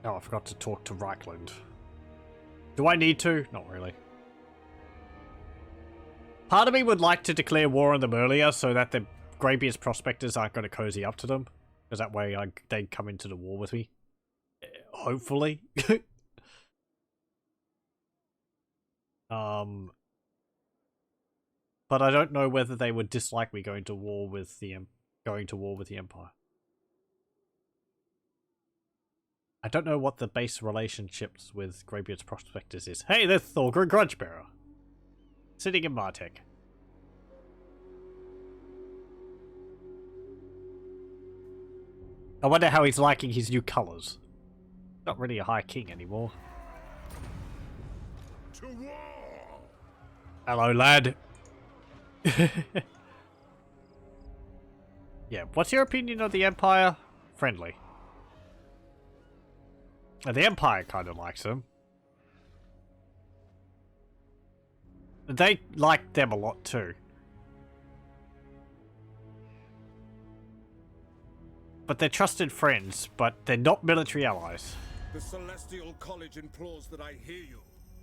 Oh, I forgot to talk to Reichland. Do I need to? Not really. Part of me would like to declare war on them earlier so that the Greybeard's prospectors aren't going to cozy up to them. Because that way they come into the war with me. Hopefully. But I don't know whether they would dislike me going to war with the Empire. I don't know what the base relationships with Greybeard's Prospectors is. Hey, there's Thorgrim Grudgebearer. Sitting in Martech. I wonder how he's liking his new colours. Not really a High King anymore. To war! Hello, lad. Yeah, what's your opinion of the Empire? Friendly. The Empire kind of likes them. They like them a lot too. But they're trusted friends, but they're not military allies. The Celestial College implores that I hear you.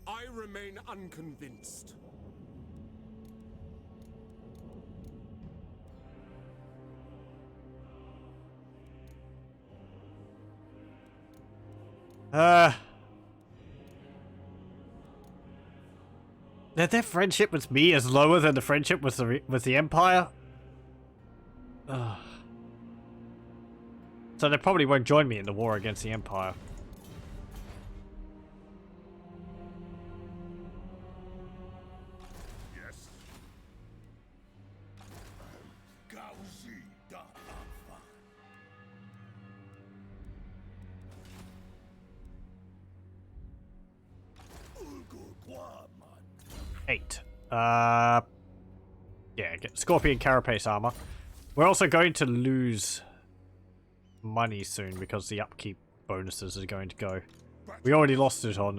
I remain unconvinced. Their friendship with me is lower than the friendship with the Empire. So they probably won't join me in the war against the Empire. Yes. Gauzi da Alpha. 8. Yeah, get Scorpion Carapace armor. We're also going to lose money soon because the upkeep bonuses are going to go. We already lost it on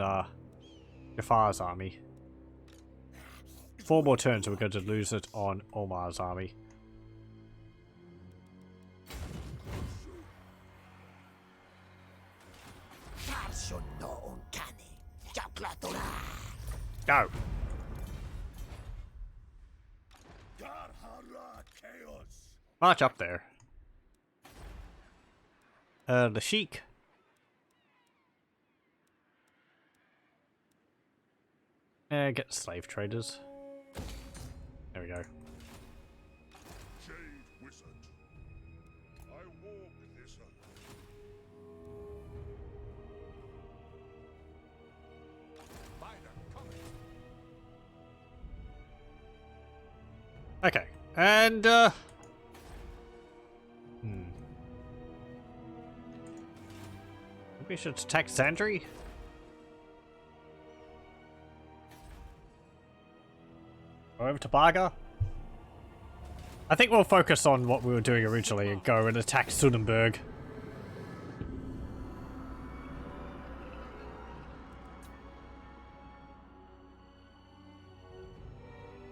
Jafar's army. 4 more turns we're going to lose it on Omar's army. Go! March up there. The Sheik. Get slave traders. There we go. Jade Wizard. I walk this earth. Okay, and we should attack Sandry. Go over to Baga. I think we'll focus on what we were doing originally and go and attack Sudenburg.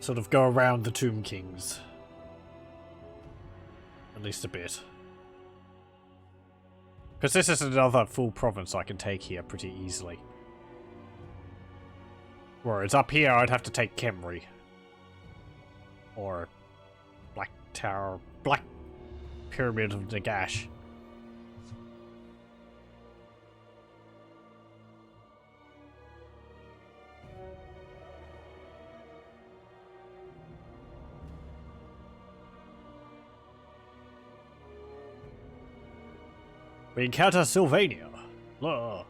Sort of go around the Tomb Kings. At least a bit. Because this is another full province I can take here pretty easily. Whereas up here I'd have to take Kemri. Or Black Tower, Black Pyramid of Nagash. We encounter Sylvania. Ugh.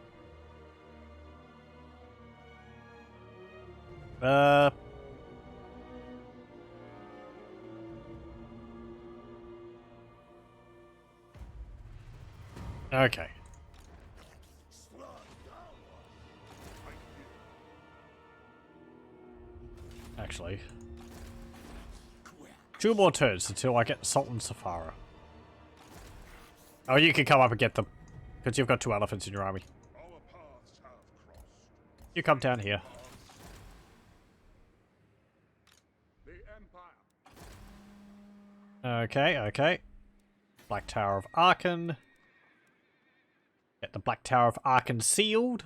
Okay. Actually, 2 more turns until I get Sultan Safara. Oh, you can come up and get them. Because you've got 2 elephants in your army. Our paths have crossed. You come down here. The Empire. Okay, okay. Black Tower of Aachen. Get the Black Tower of Aachen sealed.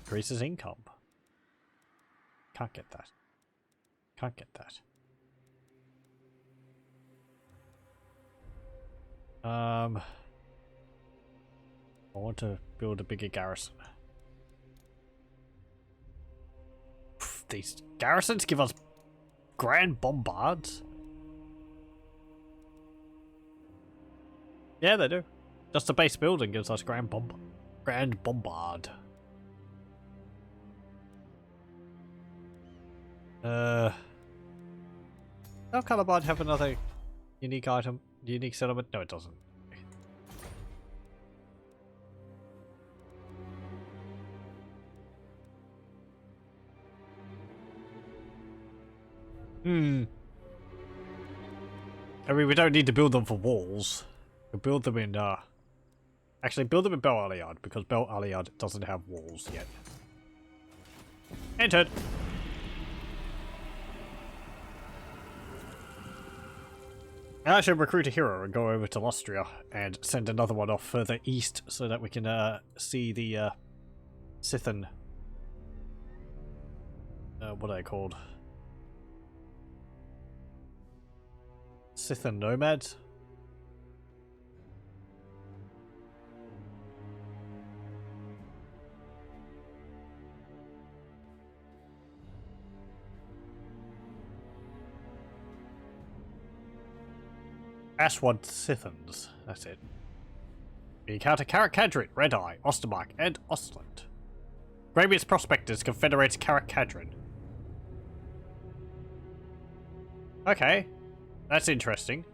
Increases income. Can't get that. Can't get that. I want to build a bigger garrison. Pff, these garrisons give us grand bombards. Yeah, they do. Just the base building gives us Grand Bombard. Does Calibard have another unique item? Unique settlement? No, it doesn't. I mean, we don't need to build them for walls. We build them in, actually, build them in Bel Aliad, because Bel Aliad doesn't have walls yet. Entered! I should recruit a hero and go over to Lustria and send another one off further east so that we can, see the, Scythian... what are they called? Scythian Nomads? Aswad Scythians, that's it. We encounter Carrick-Cadrin, Red Eye, Ostermark, and Ostland. Gravius Prospectors confederates Carrick-Cadrin. Okay, that's interesting.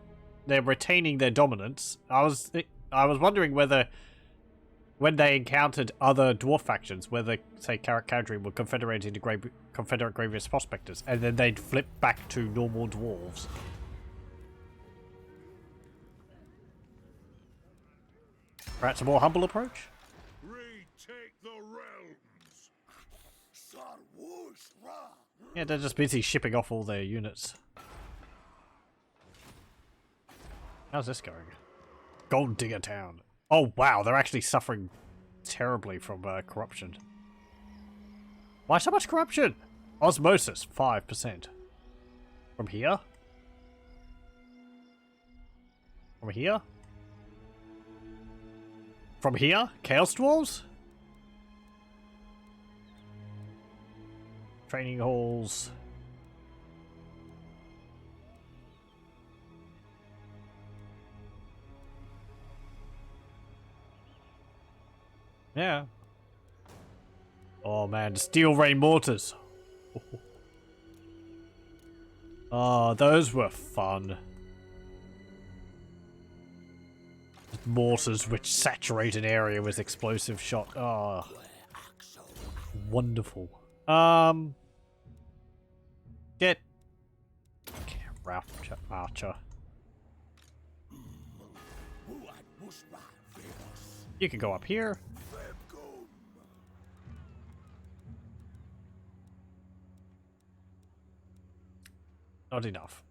They're retaining their dominance. I was wondering whether, when they encountered other dwarf factions, whether, say, Carrick-Cadrin would confederate into Confederate Gravius Prospectors, and then they'd flip back to normal dwarves. Perhaps a more humble approach? Retake the realms. Yeah, they're just busy shipping off all their units. How's this going? Gold Digger Town. Oh wow, they're actually suffering terribly from corruption. Why so much corruption? Osmosis, 5%. From here? From here? From here? Chaos Dwarves? Training halls. Yeah. Oh man, steel rain mortars. Oh, those were fun. Mortars which saturate an area with explosive shot. Oh, wonderful. Get Archer. You can go up here. Not enough.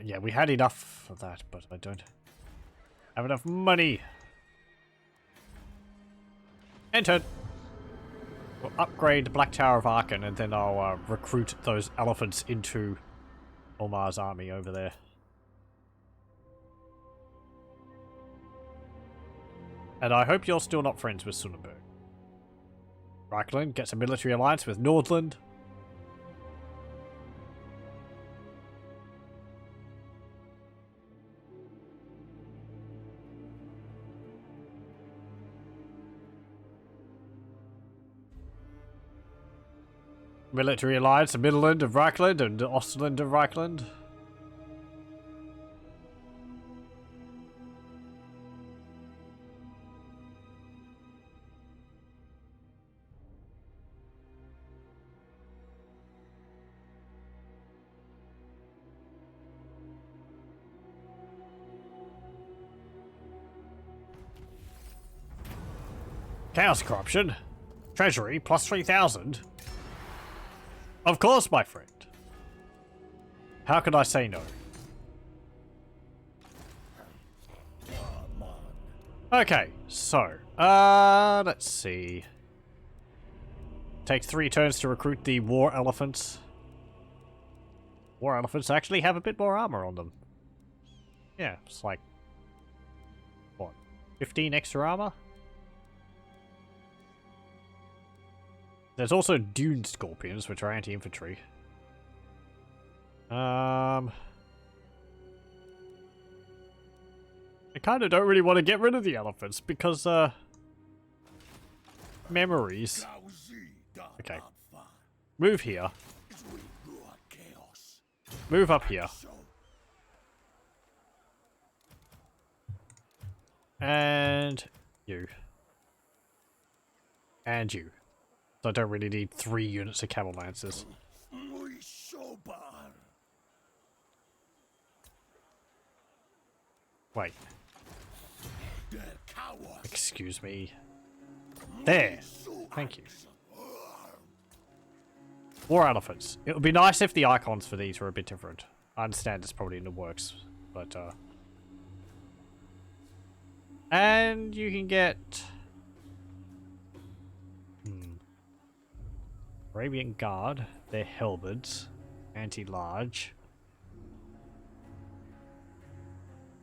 Yeah, we had enough for that, but I don't have enough money. Entered. We'll upgrade Black Tower of Aachen, and then I'll recruit those elephants into Omar's army over there. And I hope you're still not friends with Sudenburg. Reichland gets a military alliance with Nordland. Military alliance, the Midland of Reichland and Ostland of Reichland. Chaos corruption. Treasury plus 3,000. Of course, my friend. How could I say no? Okay, so, let's see. Take 3 turns to recruit the war elephants. War elephants actually have a bit more armor on them. Yeah, it's like, what, 15 extra armor? There's also Dune Scorpions, which are anti-infantry. I kind of don't really want to get rid of the elephants because, memories. Okay. Move here. Move up here. And you. And you. So I don't really need 3 units of camel lancers. Wait. Excuse me. There. Thank you. War elephants. It would be nice if the icons for these were a bit different. I understand it's probably in the works, but and you can get Arabian Guard, they're halberds, anti-large.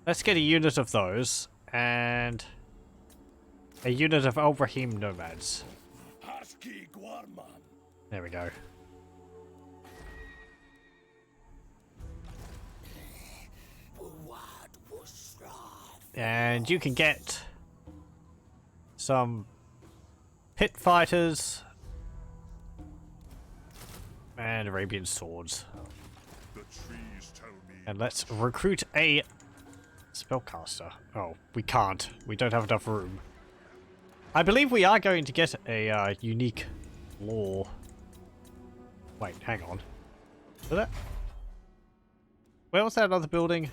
Let's get a unit of those, and a unit of Ibrahim Nomads. There we go. And you can get some pit fighters and Arabian swords. The trees tell me. And let's recruit a spellcaster. Oh, we can't. We don't have enough room. I believe we are going to get a unique law. Wait, hang on. Where was that other building?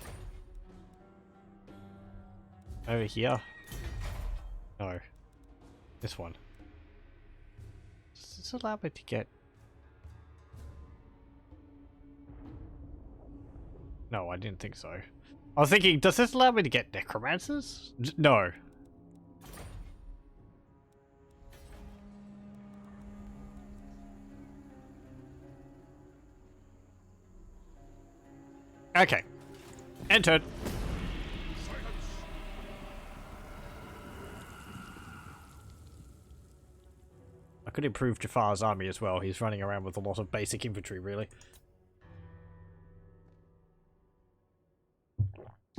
Over here? No. This one. Does this allow me to get... No, I didn't think so. I was thinking, does this allow me to get necromancers? No. Okay. Entered. I could improve Jafar's army as well. He's running around with a lot of basic infantry, really.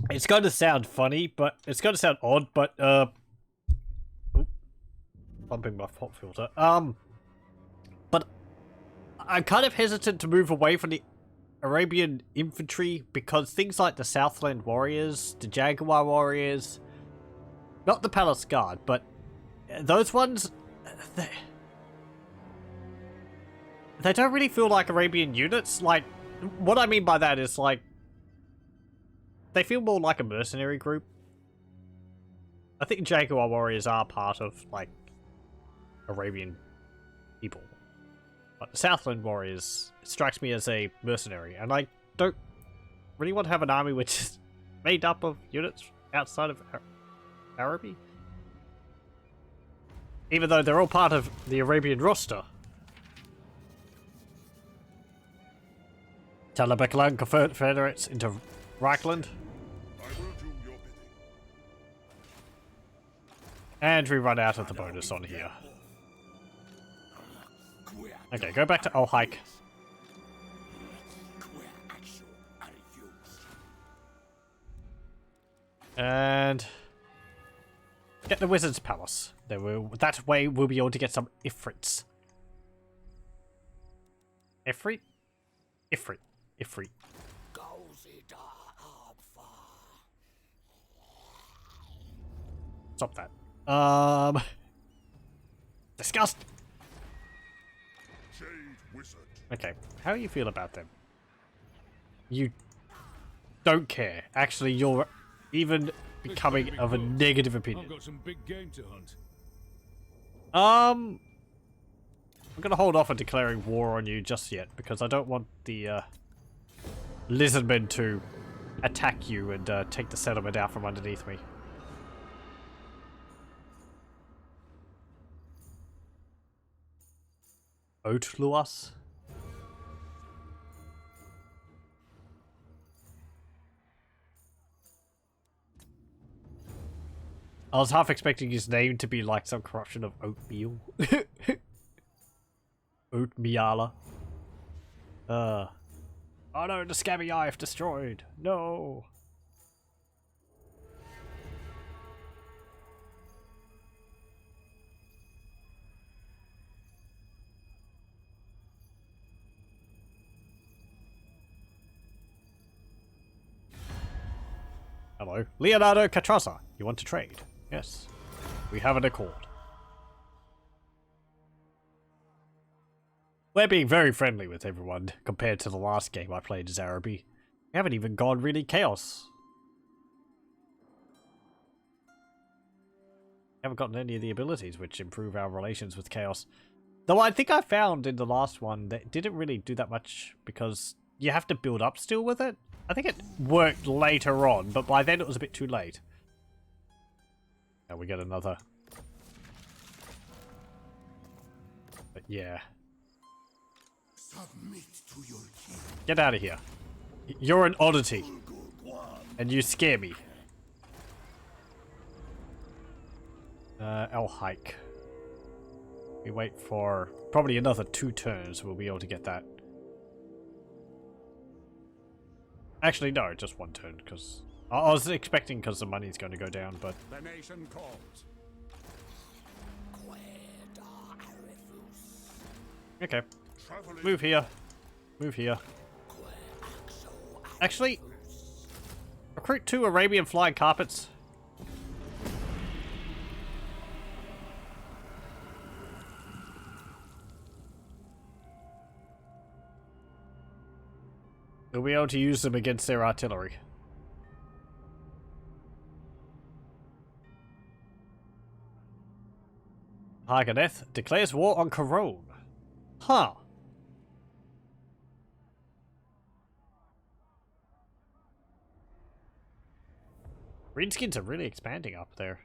It's going to sound funny, but it's going to sound odd, but bumping my pop filter. But I'm kind of hesitant to move away from the Arabian infantry because things like the Southland Warriors, the Jaguar Warriors, not the Palace Guard, but those ones, they don't really feel like Arabian units. Like, what I mean by that is, like, they feel more like a mercenary group. I think Jaguar Warriors are part of, like, Arabian people. But the Southland Warriors strikes me as a mercenary, and I don't really want to have an army which is made up of units outside of Araby. Even though they're all part of the Arabian roster. Talabeklan confederates into Reichland. I will do your bidding. And we run out of the bonus on here. Okay, go back to Olhike. And get the Wizard's Palace. That way we'll be able to get some Ifrits. Ifrit? Ifrit. Ifrit. Stop that. Disgust. Jade Wizard. Okay, how do you feel about them? You don't care. Actually, you're even becoming of a negative opinion. I've got some big game to hunt. I'm gonna hold off on declaring war on you just yet because I don't want the lizardmen to attack you and take the settlement out from underneath me. Outluas? I was half expecting his name to be like some corruption of oatmeal. Oatmeala. Oh no, the scabby eye I've destroyed. No. Hello. Leonardo Catrosa. You want to trade? Yes. We have an accord. We're being very friendly with everyone compared to the last game I played as Araby. We haven't even gone really chaos. We haven't gotten any of the abilities which improve our relations with chaos. Though I think I found in the last one that it didn't really do that much because you have to build up still with it. I think it worked later on, but by then it was a bit too late. Now we get another. But yeah. Submit to your king. Get out of here. You're an oddity. And you scare me. I'll hike. We wait for probably another 2 turns. We'll be able to get that. Actually, no, just 1 turn, because I was expecting because the money's going to go down, but... The nation calls. Okay. Move here. Move here. Actually, recruit 2 Arabian flying carpets. We'll be able to use them against their artillery. Harganeth declares war on Corone. Huh. Greenskins are really expanding up there.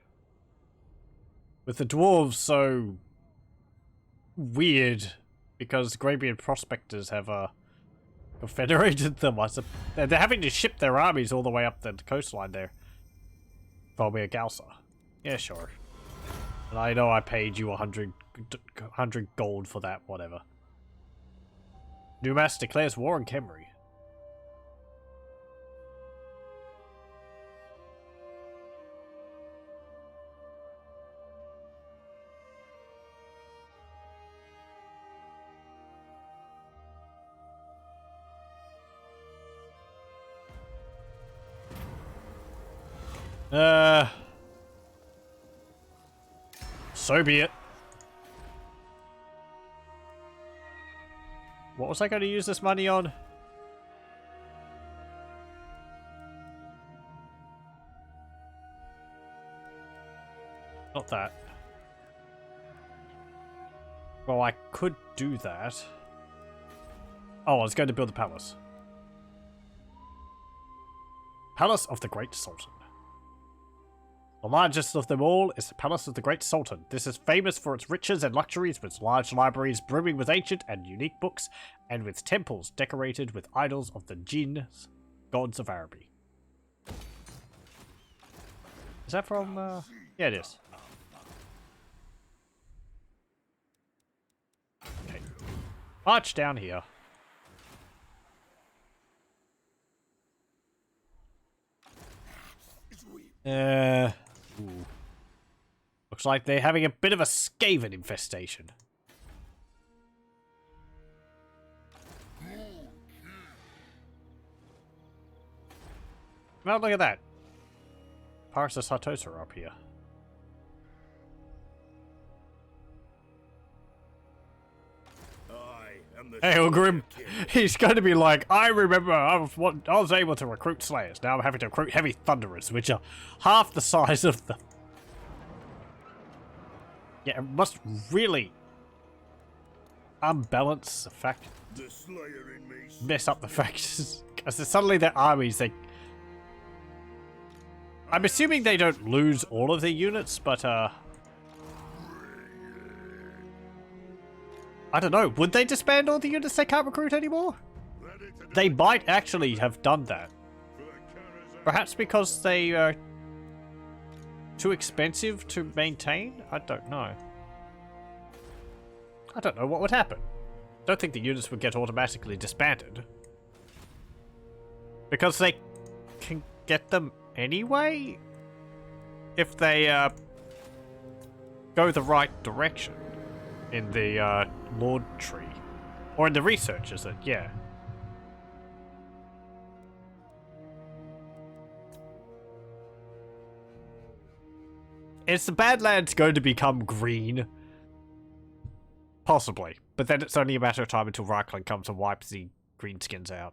With the dwarves so weird because Arabian prospectors have confederated them. They're having to ship their armies all the way up the coastline there. Volmir Galsa. Yeah, sure. And I know I paid you 100 gold for that, whatever. Nomads declares war on Khemri. So be it. What was I going to use this money on? Not that. Well, I could do that. Oh, I was going to build a palace. Palace of the Great Sultan. The largest of them all is the Palace of the Great Sultan. This is famous for its riches and luxuries, with large libraries brimming with ancient and unique books, and with temples decorated with idols of the jinns, gods of Araby. Is that from, yeah, it is. Okay. March down here. Ooh. Looks like they're having a bit of a Skaven infestation. Well, look at that. Parsa Sartosa are up here. Hey, Ogrim. He's going to be like, I remember I was able to recruit Slayers. Now I'm having to recruit Heavy Thunderers, which are half the size of them. Yeah, it must really unbalance the fact. Mess up the factors. Because suddenly their armies, I'm assuming they don't lose all of their units, but I don't know. Would they disband all the units they can't recruit anymore? They might actually have done that. Perhaps because they are too expensive to maintain? I don't know. I don't know what would happen. Don't think the units would get automatically disbanded. Because they can get them anyway? If they go the right direction. In the Lord tree. Or in the research, is it? Yeah. Is the Badlands going to become green? Possibly. But then it's only a matter of time until Reichland comes and wipes the greenskins out.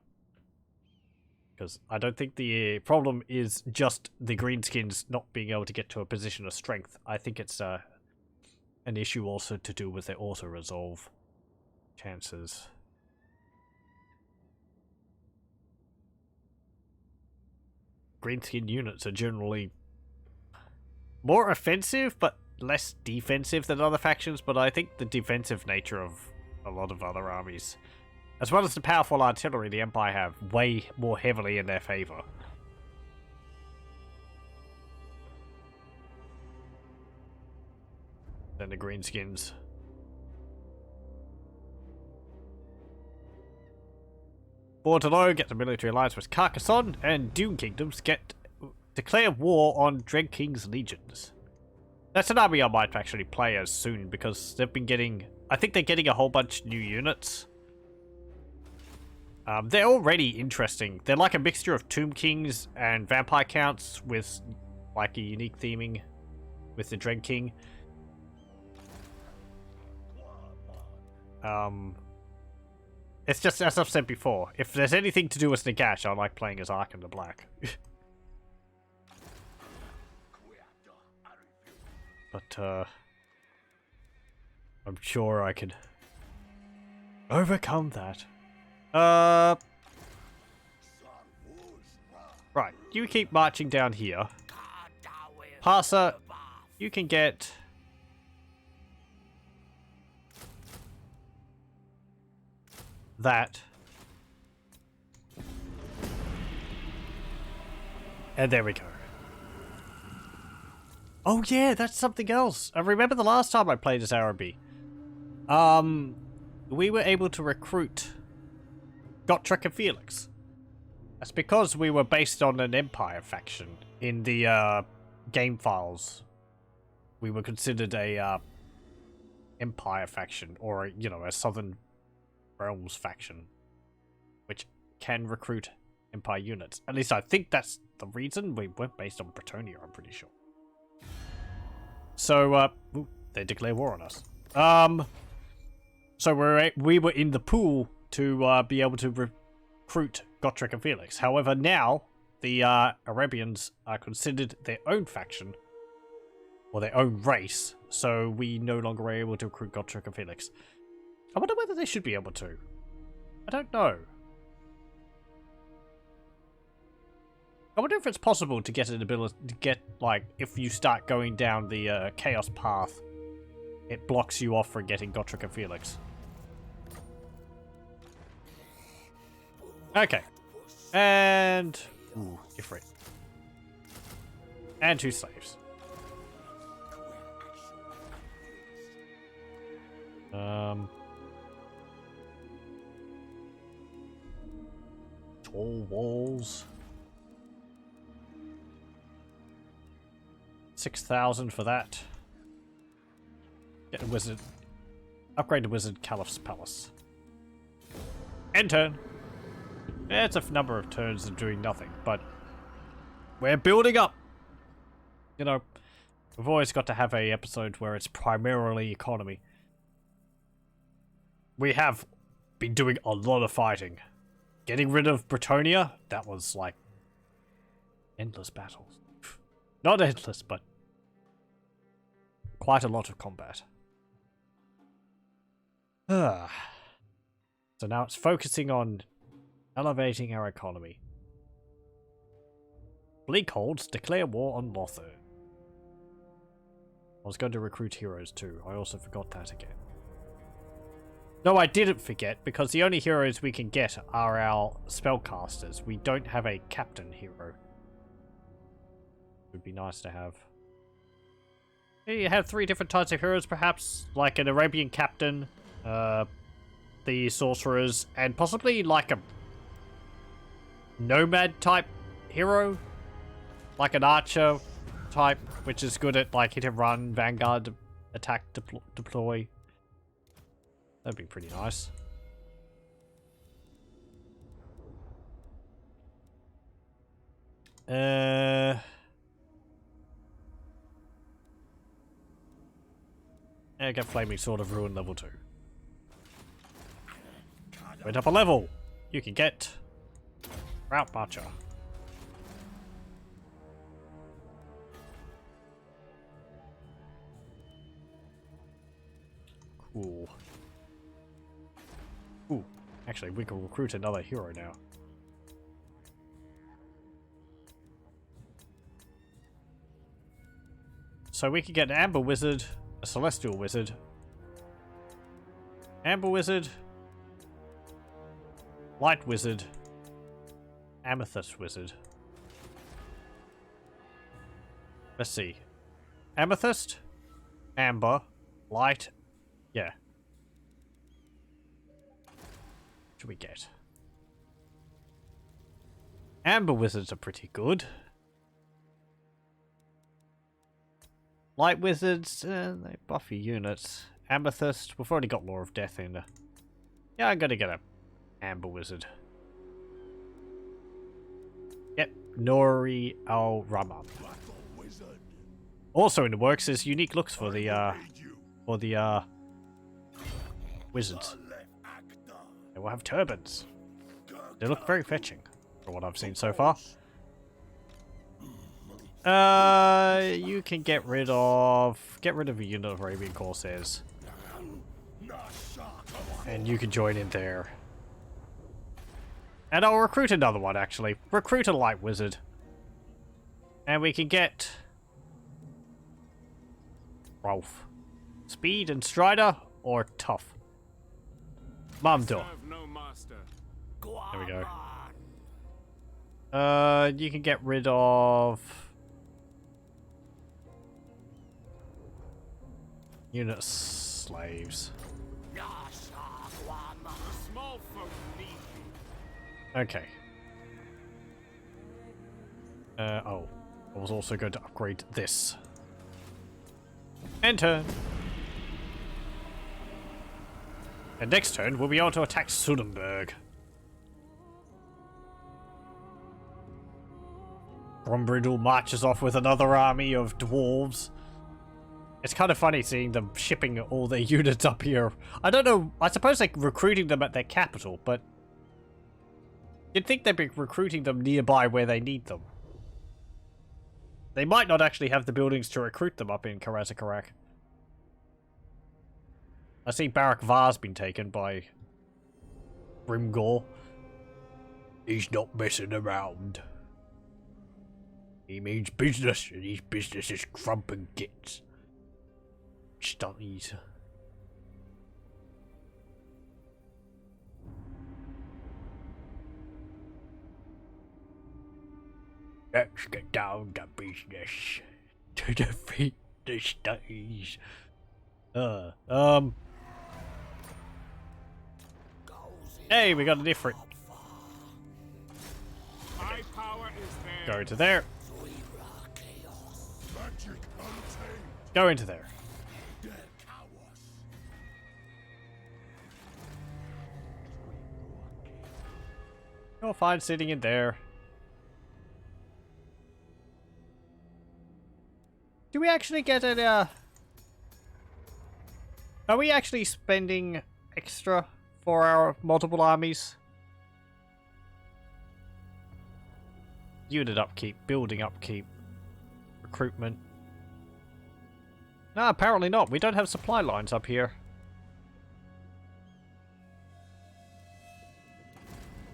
Because I don't think the problem is just the greenskins not being able to get to a position of strength. I think it's an issue also to do with their auto-resolve chances. Greenskin units are generally more offensive, but less defensive than other factions, but I think the defensive nature of a lot of other armies, as well as the powerful artillery the Empire have, way more heavily in their favor. Than the greenskins. Bordelot get the military alliance with Carcassonne, and Dune Kingdoms declare war on Dread King's legions. That's an army I might actually play as soon, because they've been getting... I think they're getting a whole bunch of new units. They're already interesting. They're like a mixture of Tomb Kings and Vampire Counts with like a unique theming with the Dread King. It's just, as I've said before, if there's anything to do with Nagash, I like playing as Ark in the Black. But, I'm sure I could overcome that. Right, you keep marching down here. Parser, you can get... that. And there we go. Oh yeah, that's something else. I remember the last time I played as Araby. We were able to recruit Gotrek and Felix. That's because we were based on an Empire faction in the game files. We were considered a Empire faction, or you know, a Southern Realms faction, which can recruit Empire units. At least I think that's the reason. We weren't based on Bretonnia, I'm pretty sure. So, ooh, they declare war on us. So we were in the pool to be able to recruit Gotrek and Felix. However, now the Arabians are considered their own faction, or their own race, so we no longer are able to recruit Gotrek and Felix. I wonder whether they should be able to. I don't know. I wonder if it's possible to get an ability to get, like, if you start going down the chaos path, it blocks you off from getting Gotrek and Felix. Okay. And... ooh, Ifrit. And 2 slaves. Tall walls. 6,000 for that. Get a wizard. Upgrade to wizard Caliph's palace. End turn. Yeah, it's a number of turns of doing nothing, but we're building up. You know, we've always got to have a episode where it's primarily economy. We have been doing a lot of fighting. Getting rid of Bretonnia, that was like endless battles. Not endless, but quite a lot of combat. So now it's focusing on elevating our economy. Bleak Holds declare war on Lothar. I was going to recruit heroes too. I also forgot that again. No, I didn't forget, because the only heroes we can get are our spellcasters. We don't have a captain hero. Would be nice to have. You have 3 different types of heroes, perhaps, like an Arabian captain, the sorcerers, and possibly like a nomad type hero, like an archer type, which is good at like hit and run, vanguard, attack, deploy. That'd be pretty nice. And get Flaming Sword of Ruin level 2. Went up a level. You can get Route Marcher. Cool. Ooh, actually, we can recruit another hero now. So we can get an Amber Wizard, a Celestial Wizard, Amber Wizard, Light Wizard, Amethyst Wizard. Let's see. Amethyst, Amber, Light, yeah. What should we get? Amber Wizards are pretty good. Light Wizards, they buffy units. Amethyst, we've already got Law of Death in there. Yeah, I'm gonna get a Amber Wizard. Yep, Nori Al Rahman. Also in the works is unique looks for the wizards. They will have turbans. They look very fetching, from what I've seen so far. You can get rid of a unit of Arabian Corsairs. And you can join in there. And I'll recruit another one, actually. Recruit a Light Wizard. And we can get Rolf. Speed and Strider, or Tough? Mamdor. There we go. You can get rid of unit slaves. Okay. Oh. I was also going to upgrade this. Enter. And next turn, we'll be able to attack Sudenburg. Brumbrindle marches off with another army of dwarves. It's kind of funny seeing them shipping all their units up here. I don't know, I suppose they're recruiting them at their capital, but you'd think they'd be recruiting them nearby where they need them. They might not actually have the buildings to recruit them up in Karazakarak. I see Barak Var's been taken by Grimgor. He's not messing around. He means business, and his business is crumping gits. Stunties. Let's get down to business to defeat the stunties. Hey, we got a different. My power is there. Go into there. Go into there. You're fine sitting in there. Do we actually get it, are we actually spending extra for our multiple armies? Unit upkeep, building upkeep, recruitment. No, apparently not. We don't have supply lines up here.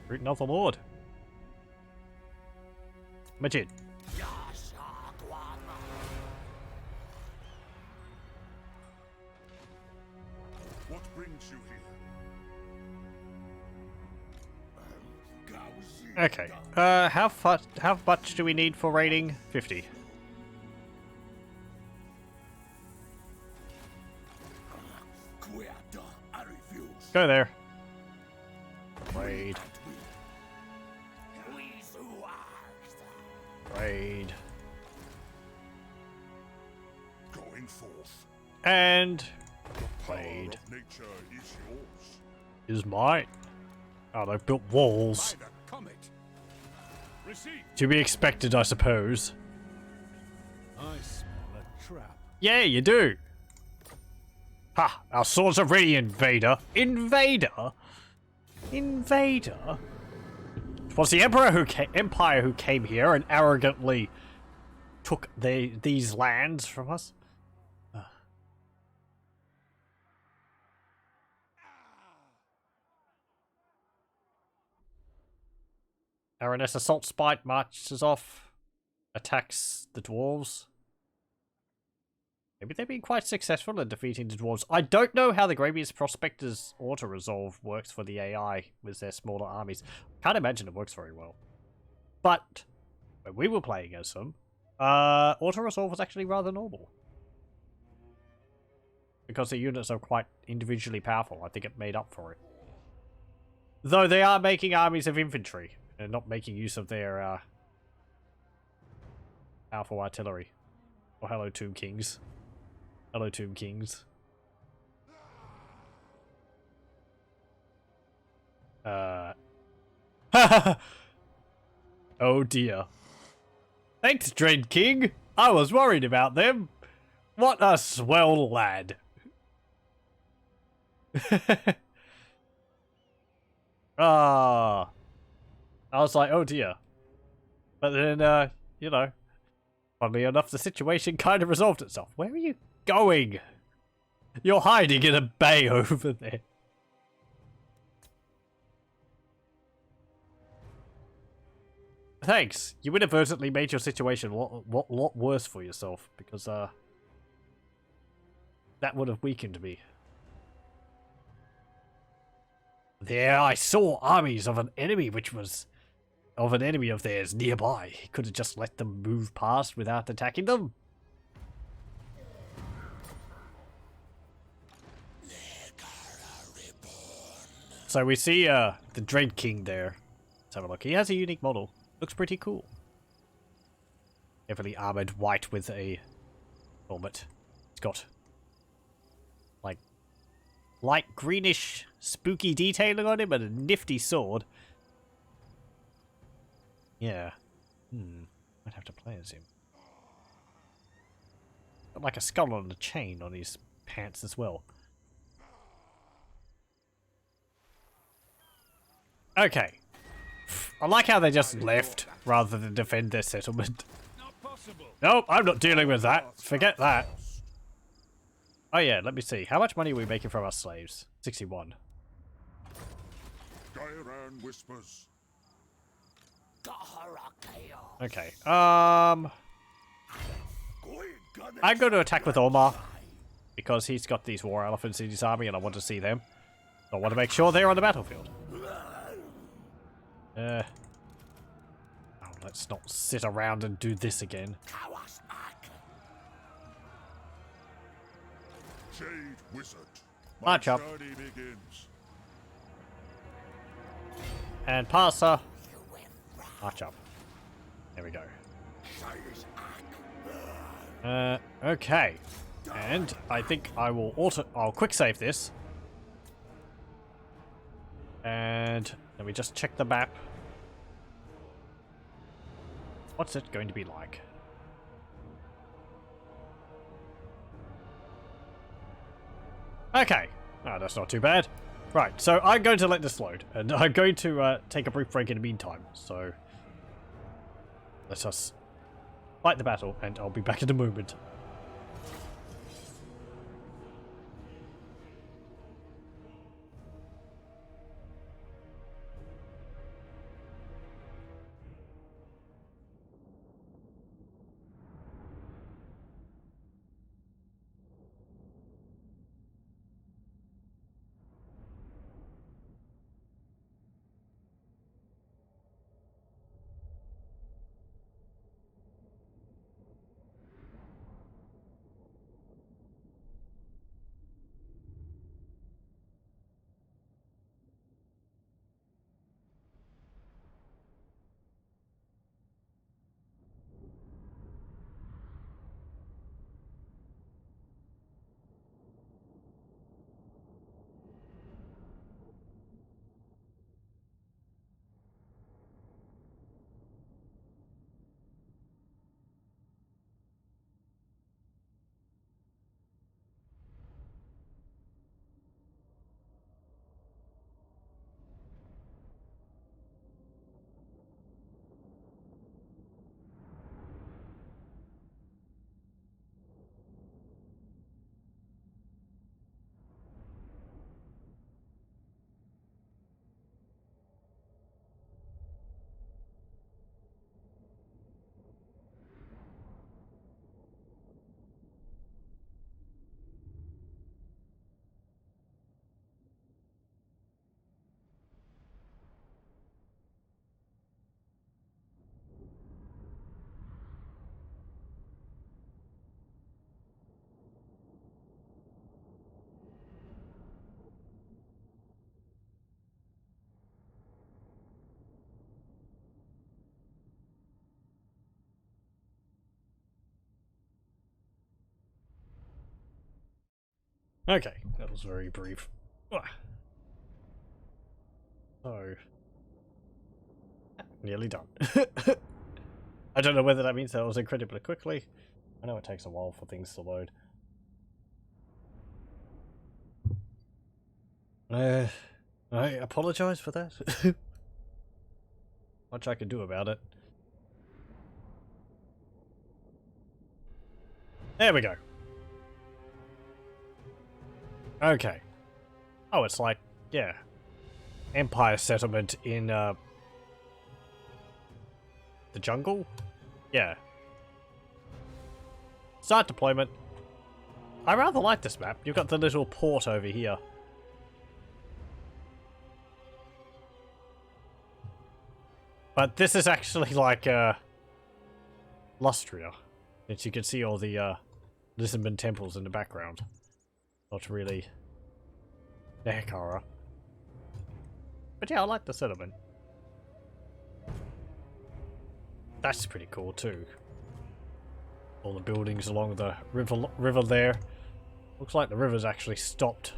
Recruit another lord. Majid. What brings you here? Okay. How much do we need for raiding? 50. Go there. Raid. Raid. Going forth. And Power raid. of nature is yours. Is mine. Oh, they've built walls. By the comet. Receive. To be expected, I suppose. I smell a trap. Yeah, you do. Ha! Our swords are ready, invader. Invader? Invader? It was the empire who came here and arrogantly took these lands from us. Baroness Assault Spite marches off, attacks the dwarves. Maybe they've been quite successful in defeating the dwarves. I don't know how the Gravius Prospector's auto-resolve works for the AI with their smaller armies. Can't imagine it works very well. But when we were playing as them, auto-resolve was actually rather normal. Because the units are quite individually powerful, I think it made up for it. Though they are making armies of infantry, and not making use of their powerful artillery. Oh, hello, Tomb Kings. Hello, Tomb Kings. Oh dear. Thanks, Dread King. I was worried about them. What a swell lad. Ah. I was like, oh dear. But then, you know, funnily enough, the situation kind of resolved itself. Where are you going? You're hiding in a bay over there. Thanks. You inadvertently made your situation a lot worse for yourself, because, that would have weakened me. There I saw armies of an enemy of theirs nearby. He could have just let them move past without attacking them. So we see the Dread King there. Let's have a look. He has a unique model. Looks pretty cool. Heavily armored white with a helmet. It's got like light greenish spooky detailing on him and a nifty sword. Yeah. Might have to play as him. Got like a skull on a chain on his pants as well. Okay. I like how they just left rather than defend their settlement. Nope, I'm not dealing with that. Forget that. Oh yeah, let me see. How much money are we making from our slaves? 61. Gairan whispers. Okay, I'm going to attack with Omar because he's got these war elephants in his army and I want to see them. So I want to make sure they're on the battlefield. Oh, let's not sit around and do this again. Jade wizard. March up. Journey begins. And passer. March up. There we go. Okay. And I think I'll quick save this. And then we just check the map. What's it going to be like? Okay. Oh, that's not too bad. Right, so I'm going to let this load. And I'm going to take a brief break in the meantime. So let us fight the battle and I'll be back in a moment. Okay, that was very brief. So, nearly done. I don't know whether that means that was incredibly quickly. I know it takes a while for things to load. I apologize for that. Much I can do about it. There we go. Okay. Oh, it's like, yeah. Empire settlement in, the jungle? Yeah. Start deployment. I rather like this map. You've got the little port over here. But this is actually like, Lustria. Since you can see all the, Lisbon temples in the background. Not really Nekara. But yeah, I like the settlement. That's pretty cool too. All the buildings along the river there. Looks like the river's actually stopped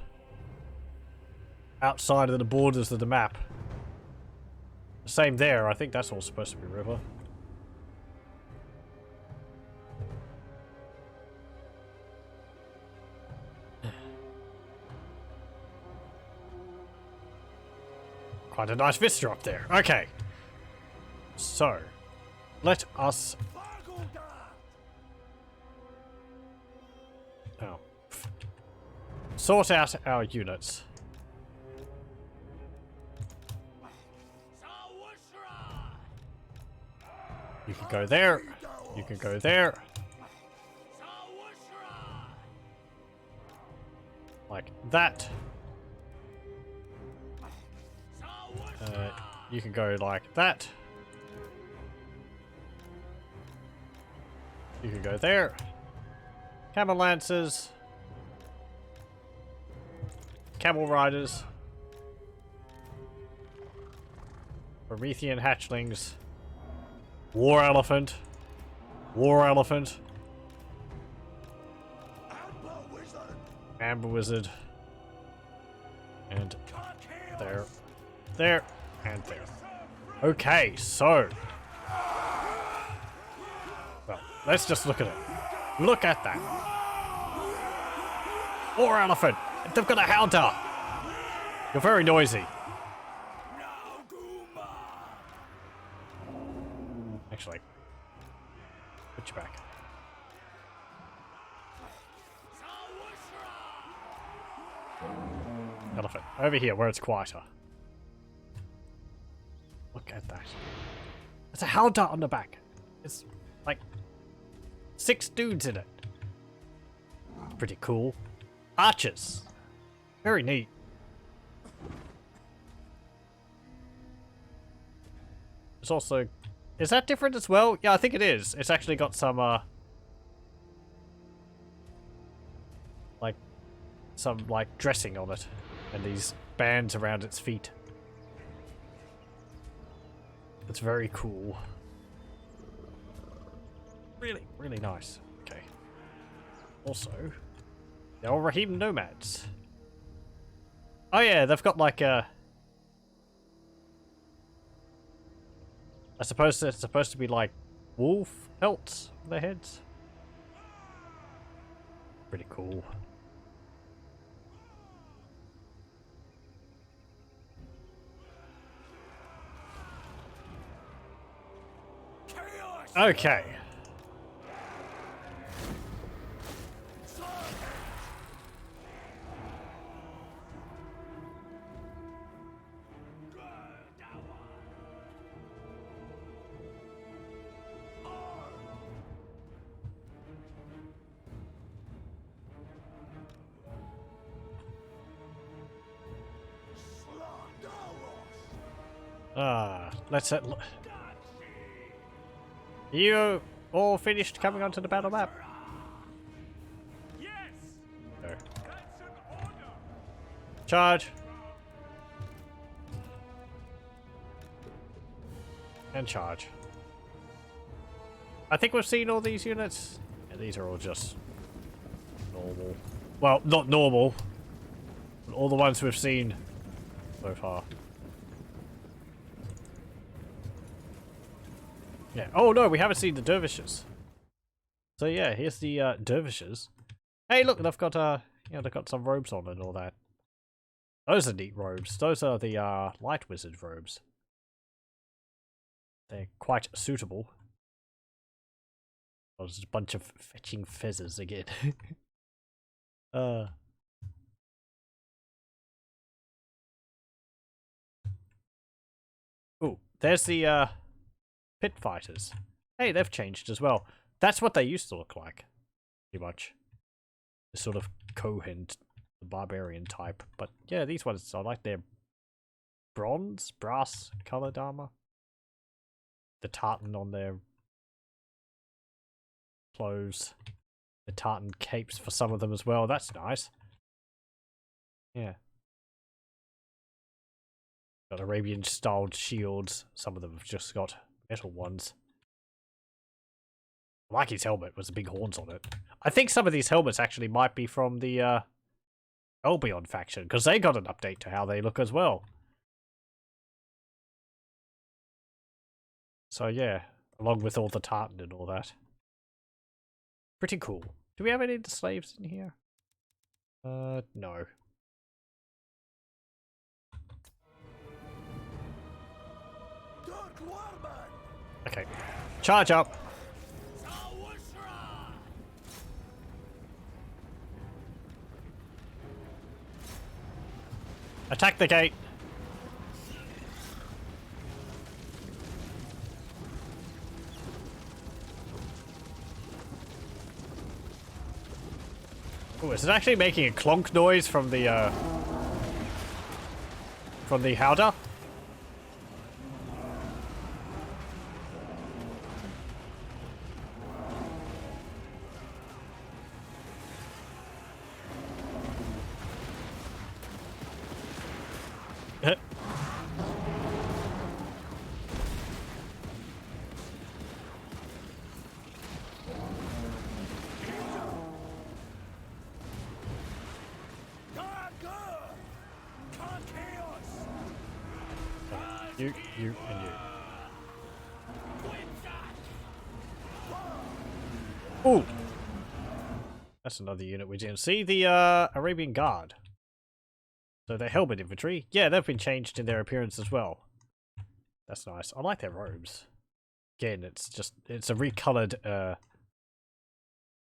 outside of the borders of the map. Same there, I think that's all supposed to be river. Quite a nice vista up there. Okay. So, let us... Oh. Sort out our units. You can go there. You can go there. Like that. You can go like that. You can go there. Camel lancers. Camel riders. Promethean hatchlings. War elephant. War elephant. Amber wizard. And there. There. And there. Okay, so. Well, let's just look at it. Look at that. War elephant. They've got a hounter. You're very noisy. Actually, put you back. Elephant. Over here, where it's quieter. Look at that. It's a hounter on the back. It's like 6 dudes in it. Pretty cool. Archers. Very neat. It's also... Is that different as well? Yeah, I think it is. It's actually got some, like, dressing on it. And these bands around its feet. It's very cool. Really, really nice. Okay. Also, the Al Rahim Nomads. Oh yeah, they've got like a... I suppose it's supposed to be like wolf pelts on their heads. Pretty cool. Okay. Let's you all finished coming onto the battle map? Yes. No. That's an order. Charge. And charge. I think we've seen all these units. Yeah, these are all just normal Well, not normal. But all the ones we've seen so far. Yeah. Oh no, we haven't seen the Dervishes. So yeah, here's the Dervishes. Hey, look, they've got you know, they've got some robes on and all that. Those are neat robes. Those are the light wizard robes. They're quite suitable. Oh, there's a bunch of fetching fezzes again. Ooh, there's the pit fighters. Hey, they've changed as well. That's what they used to look like, pretty much. The sort of Cohen, the barbarian type. But yeah, these ones, I like their brass colored armor. The tartan on their clothes. The tartan capes for some of them as well. That's nice. Yeah. Got Arabian styled shields. Some of them have just got metal ones. I like his helmet with the big horns on it. I think some of these helmets actually might be from the Albion faction, because they got an update to how they look as well. So yeah, along with all the tartan and all that. Pretty cool. Do we have any of the slaves in here? No. Okay. Charge up! Attack the gate! Oh, is it actually making a clonk noise from the howdah? You, and you. Ooh! That's another unit we didn't see. The Arabian Guard. So they're helmet infantry. Yeah, they've been changed in their appearance as well. That's nice. I like their robes. Again, it's a recolored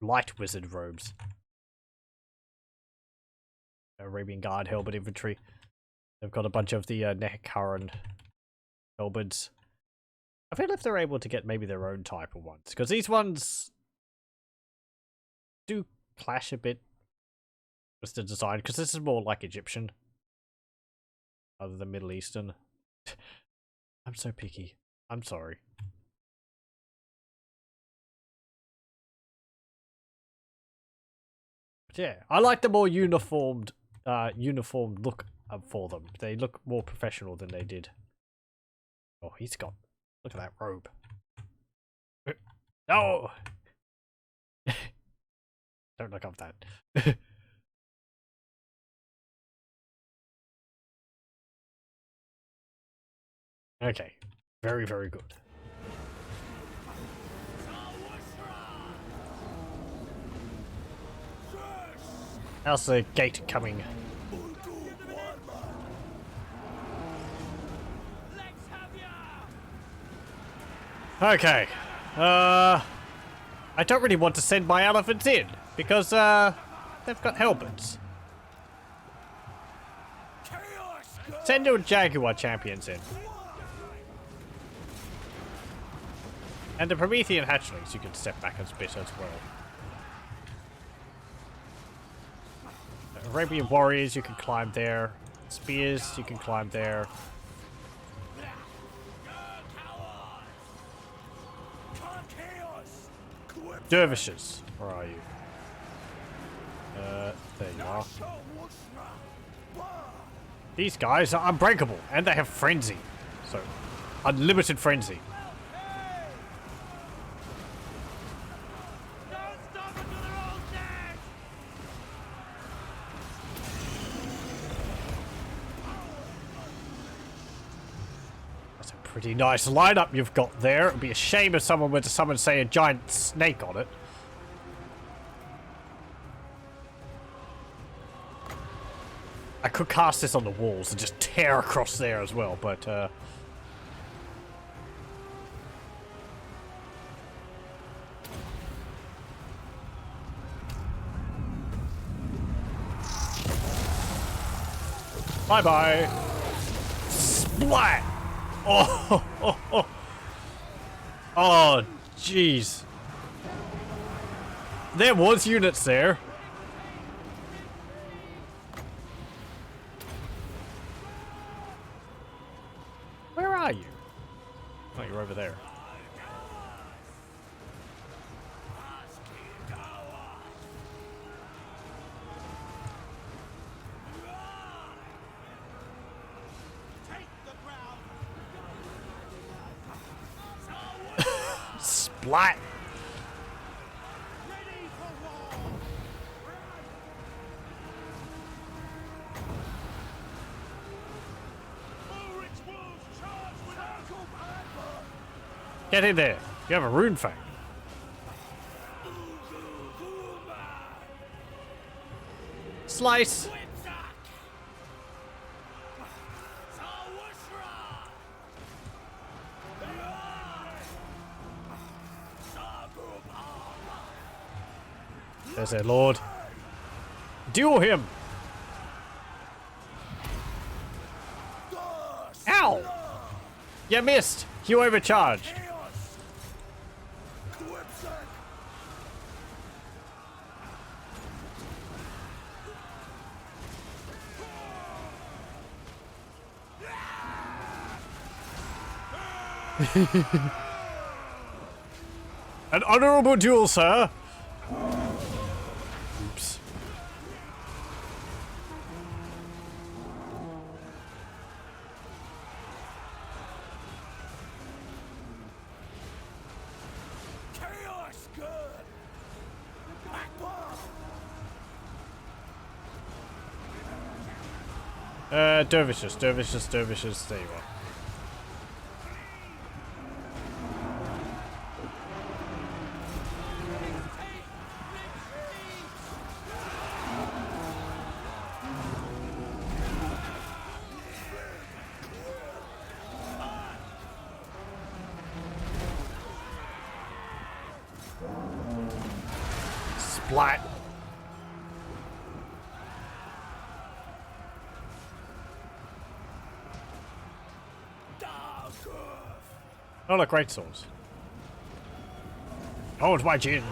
light wizard robes. Arabian Guard helmet infantry. They've got a bunch of the Nehekaran helmets. I feel if they're able to get maybe their own type of ones, because these ones do clash a bit with the design, because this is more like Egyptian other than Middle Eastern. I'm so picky. I'm sorry. But yeah, I like the more uniformed look for them. They look more professional than they did. Oh, he's got... Look at that robe. No! Don't look up that. Okay. Very, very good. How's the gate coming? Okay. I don't really want to send my elephants in because they've got helmets. Send your Jaguar champions in. And the Promethean hatchlings you can step back a bit as well. Arabian warriors you can climb there. Spears you can climb there. Dervishes, where are you? There you are. These guys are unbreakable, and they have frenzy. So, unlimited frenzy. Pretty nice lineup you've got there. It'd be a shame if someone were to summon, say, a giant snake on it. I could cast this on the walls and just tear across there as well, but bye-bye. Splat! Oh, oh, oh. Oh, jeez. There was units there. Where are you? Oh, you're over there. Splat! Get in there. You have a Rune Fang. Slice. There's their lord. Duel him. Ow! You missed. You overcharged. An honorable duel, sir. Oops. Chaos good. Dervishes, dervishes, dervishes. There you are. Splat. Oh, look, great swords. Hold my chin.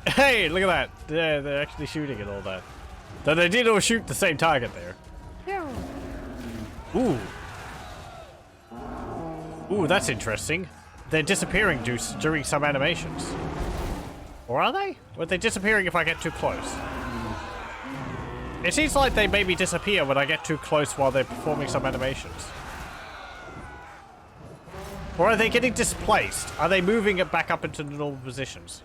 Hey, look at that. They're actually shooting and all that. Though they did all shoot the same target there. Ooh. Ooh, that's interesting. They're disappearing during some animations. Or are they? Or are they disappearing if I get too close? It seems like they maybe disappear when I get too close while they're performing some animations. Or are they getting displaced? Are they moving it back up into the normal positions?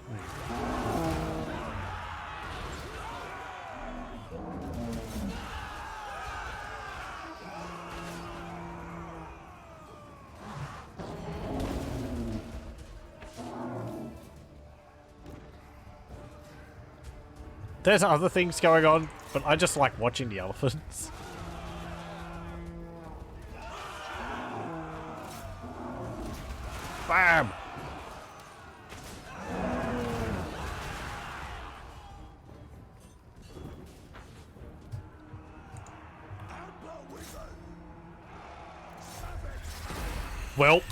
There's other things going on, but I just like watching the elephants. Bam! Well.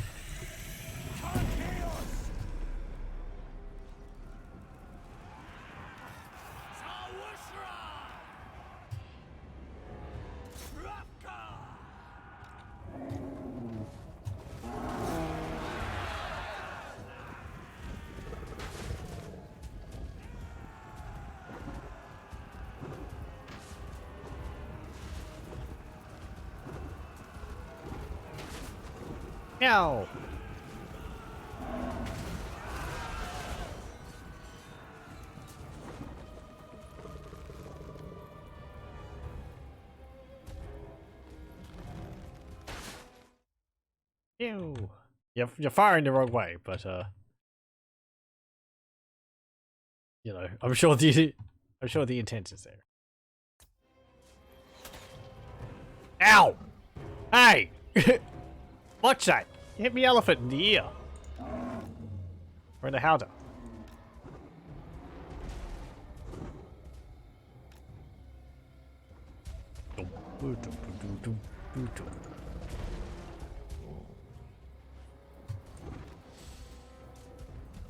Meow. Ew. You're firing the wrong way, but you know, I'm sure the intent is there. Ow! Hey! Watch that! You hit me elephant in the ear. Or in the howdah.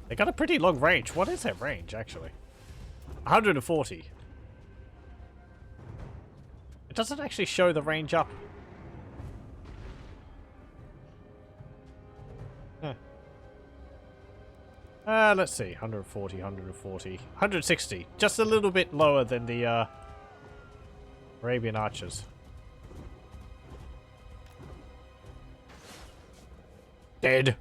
They got a pretty long range. What is that range, actually? 140. It doesn't actually show the range up. Huh. Let's see. 140, 140. 160. Just a little bit lower than the Arabian archers. Dead.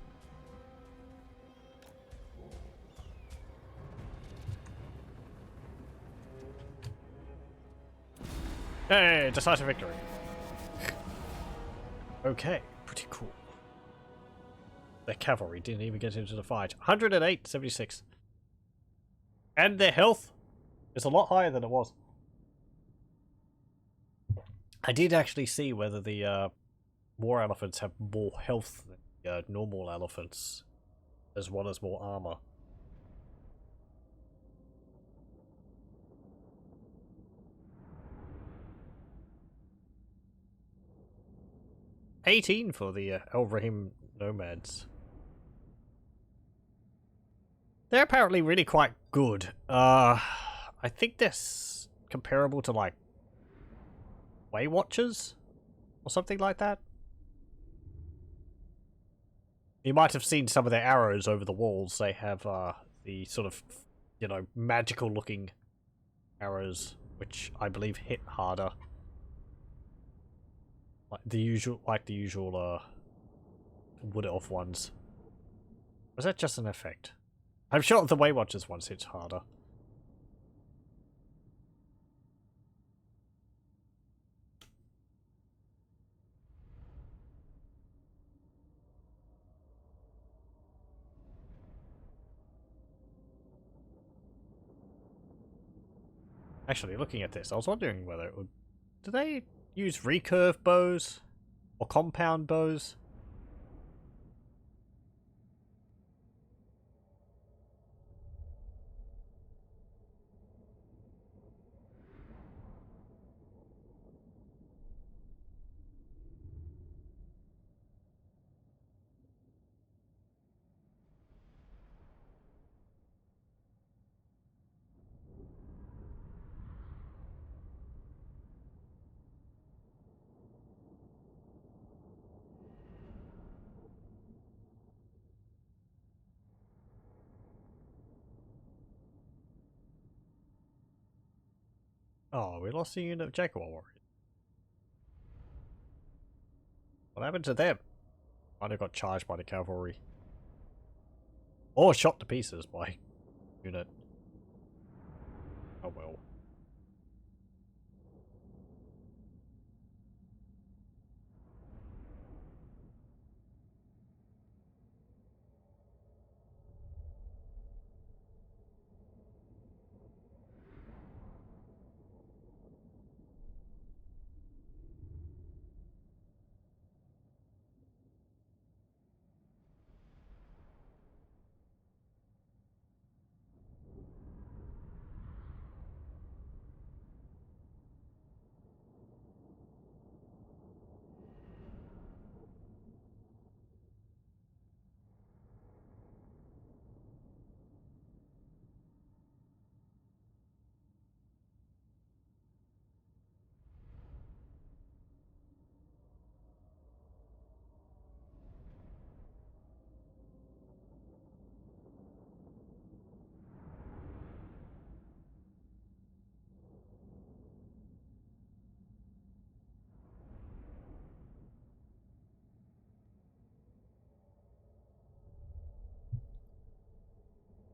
Hey, decisive victory. Okay, pretty cool. Their cavalry didn't even get into the fight. 108, 76. And their health is a lot higher than it was. I did actually see whether the war elephants have more health than normal elephants, as well as more armor. $18 for the Elrahim Nomads. They're apparently really quite good. I think they're comparable to like Way Watchers or something like that. You might have seen some of their arrows over the walls. They have the sort of, you know, magical looking arrows, which I believe hit harder. Like the usual wood elf ones. Was that just an effect? I'm sure the Way Watchers ones hits harder. Actually, looking at this, I was wondering whether it would... Do they use recurve bows? Or compound bows? Oh, we lost a unit of Jaguar warriors. What happened to them? Might have got charged by the cavalry. Or shot to pieces by unit. Oh well.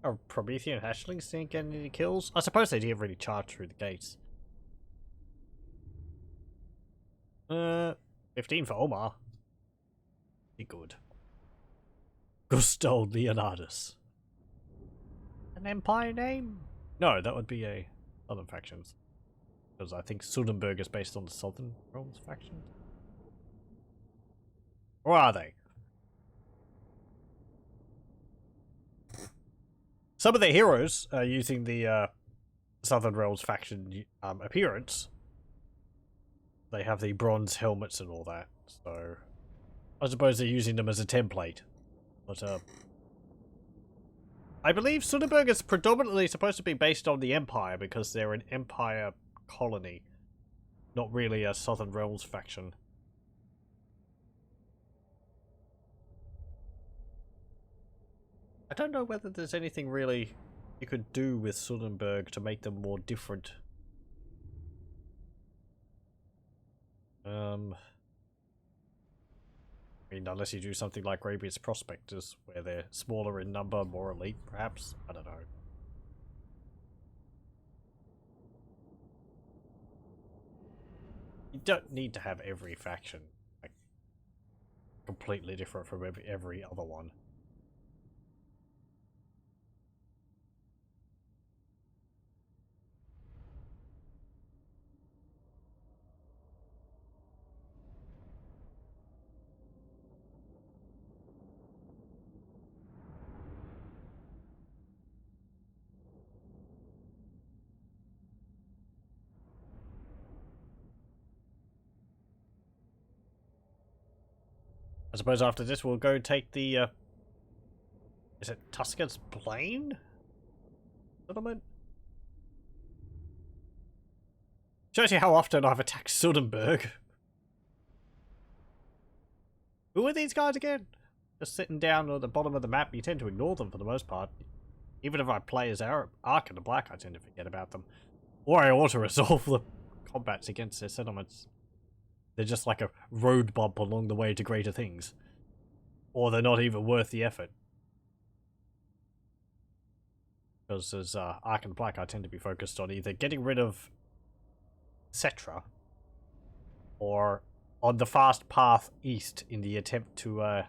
Are Promethean hatchlings didn't get any kills? I suppose they didn't really charge through the gates. 15 for Omar. Be good. Gusto Leonardus. An empire name? No, that would be a southern factions. Because I think Sudenburg is based on the southern realms faction. Or are they? Some of their heroes are using the Southern Realms faction appearance. They have the bronze helmets and all that, so I suppose they're using them as a template. But I believe Sudenburg is predominantly supposed to be based on the Empire because they're an Empire colony, not really a Southern Realms faction. I don't know whether there's anything really you could do with Sudenburg to make them more different. I mean, unless you do something like Arabia's Prospectors, where they're smaller in number, more elite, perhaps? I don't know. You don't need to have every faction like, completely different from every other one. I suppose after this we'll go take the, is it Tuscan's Plain? Settlement? Shows you how often I've attacked Sudenburg. Who are these guys again? Just sitting down at the bottom of the map, you tend to ignore them for the most part. Even if I play as Ark in the Black, I tend to forget about them. Or I auto-resolve the combats against their settlements. They're just like a road bump along the way to greater things. Or they're not even worth the effort. Because as Ark and Black, I tend to be focused on either getting rid of Cetra, or on the fast path east in the attempt to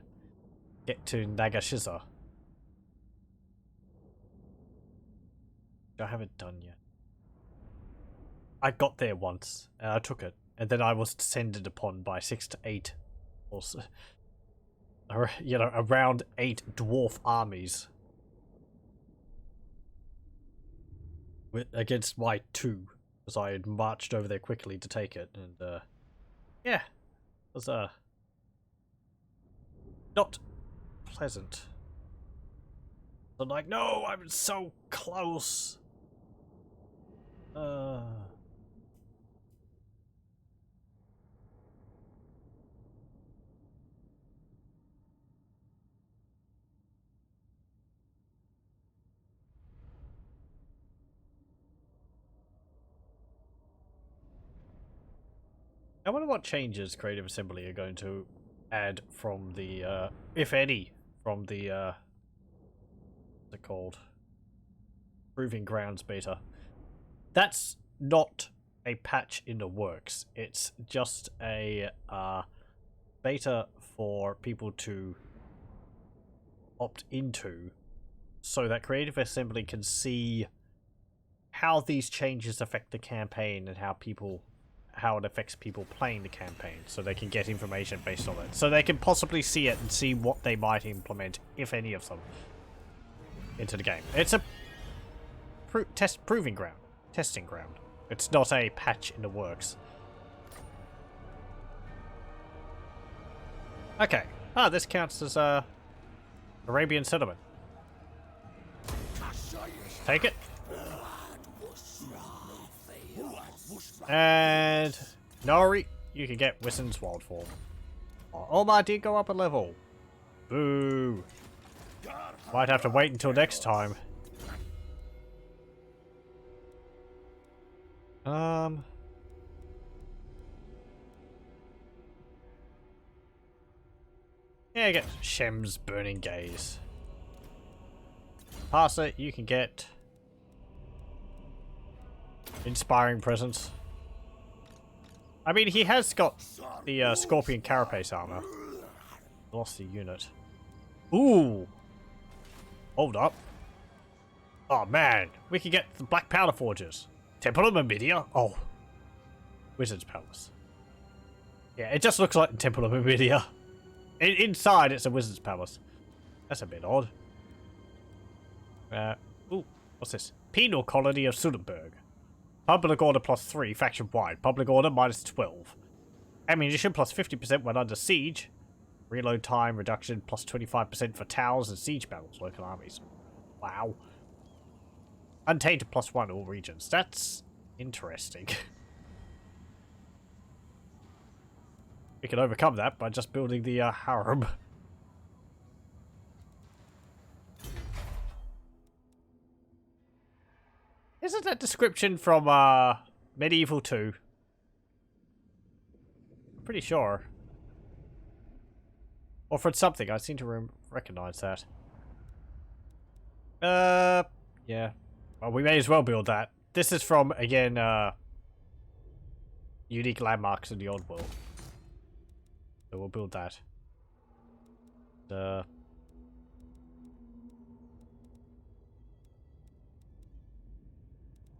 get to Nagashiza. I haven't done yet. I got there once, and I took it. And then I was descended upon by 6 to 8, also, you know, around 8 dwarf armies against my 2, because I had marched over there quickly to take it, and yeah, it was not pleasant. I'm like, no, I'm so close. I wonder what changes Creative Assembly are going to add from the, if any, from the, what's it called? Proving Grounds beta. That's not a patch in the works. It's just a, beta for people to opt into so that Creative Assembly can see how these changes affect the campaign and how it affects people playing the campaign, so they can get information based on it. So they can possibly see it and see what they might implement, if any of them, into the game. It's a testing ground. It's not a patch in the works. Okay. Ah, this counts as Arabian settlement. Take it. And Nori, you can get Wissen's Wild Form. Oh, Omar did go up a level. Boo. Might have to wait until next time. Yeah, get Shem's Burning Gaze. pass it, you can get inspiring presence. I mean, he has got the Scorpion Carapace armor. Lost the unit. Ooh! Hold up. Oh man, we could get the Black Powder Forges. Temple of Mamidia? Oh. Wizard's Palace. Yeah, it just looks like the Temple of Mamidia. Inside, it's a Wizard's Palace. That's a bit odd. Ooh, what's this? Penal Colony of Sudenburg. Public Order +3, faction wide. Public Order -12. Ammunition +50% when under siege. Reload time reduction +25% for towers and siege battles. Local armies. Wow. Untainted +1 all regions. That's interesting. We can overcome that by just building the harem. Isn't that description from Medieval 2? Pretty sure. Or from something, I seem to recognize that. Yeah. Well, we may as well build that. This is from, again, Unique Landmarks in the Old World. So we'll build that.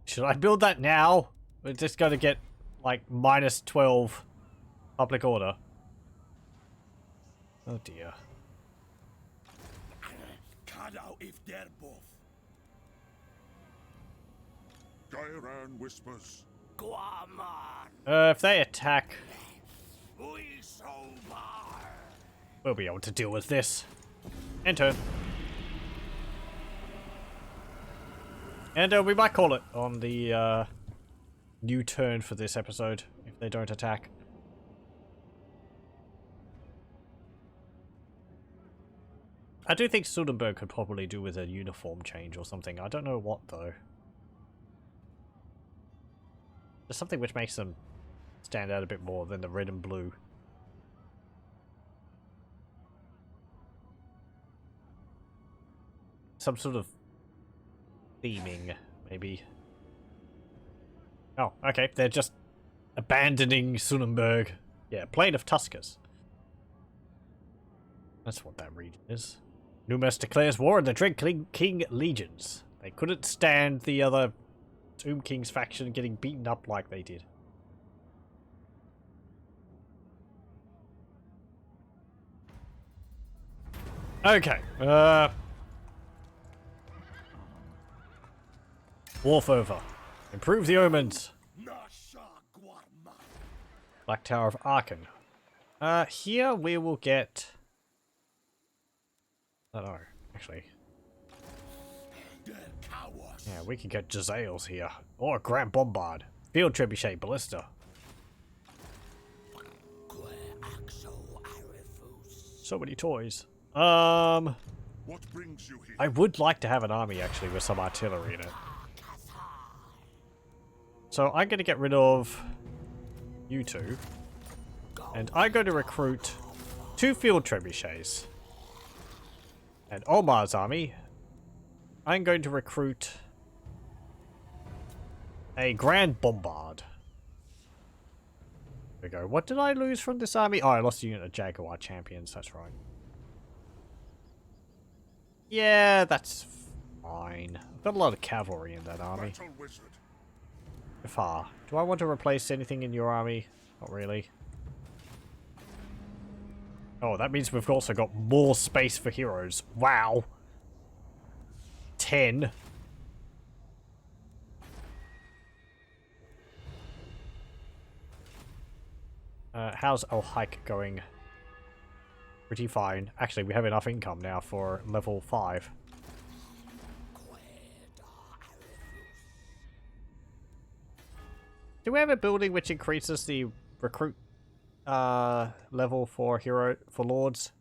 Should I build that now? We're just gonna get, like, -12 public order. Oh dear. Gairan whispers. If they attack, we'll be able to deal with this. End turn. And we might call it on the new turn for this episode, if they don't attack. I do think Sudenburg could probably do with a uniform change or something. I don't know what, though. There's something which makes them stand out a bit more than the red and blue. Some sort of theming, maybe. Oh, okay. They're just abandoning Sudenburg. Yeah, Plain of Tuskers. That's what that region is. Nomads declares war on the Dread King legions. They couldn't stand the other Tomb King's faction getting beaten up like they did. Okay. Wharf over. Improve the omens. Black Tower of Aachen. Here we will get... I don't know, actually. Yeah, we can get Jezzails here. Or a Grand Bombard. Field Trebuchet Ballista. So many toys. What brings you here? I would like to have an army, actually, with some artillery in it. So I'm going to get rid of you two. And I'm going to recruit 2 Field Trebuchets. And Omar's army, I'm going to recruit a Grand Bombard. There we go. What did I lose from this army? Oh, I lost a unit of Jaguar Champions, that's right. Yeah, that's fine. I've got a lot of cavalry in that army. Far. Do I want to replace anything in your army? Not really. Oh, that means we've also got more space for heroes. Wow. 10. How's El Hike going? Pretty fine. Actually, we have enough income now for level 5. Do we have a building which increases the recruit level for lords?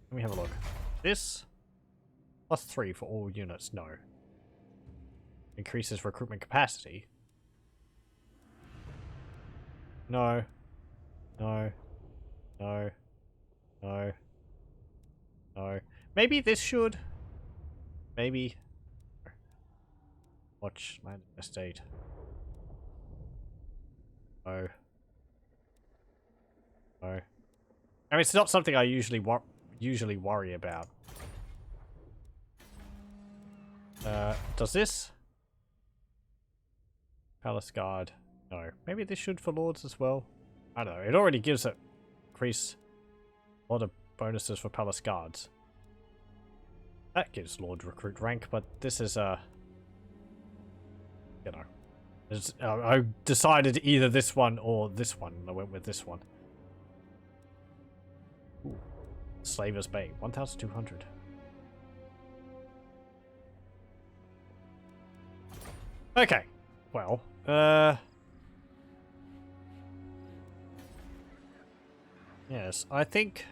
Let me have a look. This +3 for all units. No. Increases recruitment capacity. No. No. No. No. No. Maybe this should. maybe. Watch land estate. Oh. Oh. I mean, it's not something I usually worry about. Does this? Palace Guard. No. Maybe this should for Lords as well. I don't know. It already gives it increase a lot of bonuses for Palace Guards. That gives Lord Recruit rank, but this is you know, I decided either this one or this one, and I went with this one. Ooh. Slaver's Bay, 1,200. Okay, well, yes, I think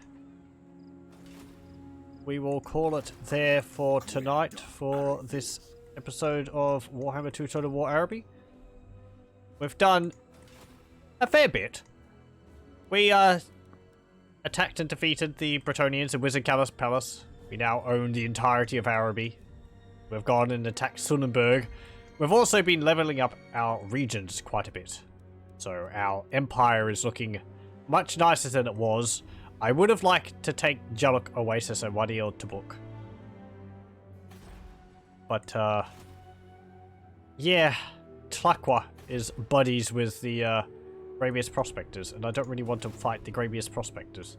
we will call it there for tonight for this episode of Warhammer 2 Total War Araby. We've done a fair bit. We attacked and defeated the Bretonnians in Wizard Caliph Palace. We now own the entirety of Araby. We've gone and attacked Sudenburg. We've also been leveling up our regions quite a bit. So our empire is looking much nicer than it was. I would have liked to take Jaluk Oasis and Wadi El Tabuk. But, yeah, Tlaqua is buddies with the Gravius Prospectors, and I don't really want to fight the Gravius Prospectors.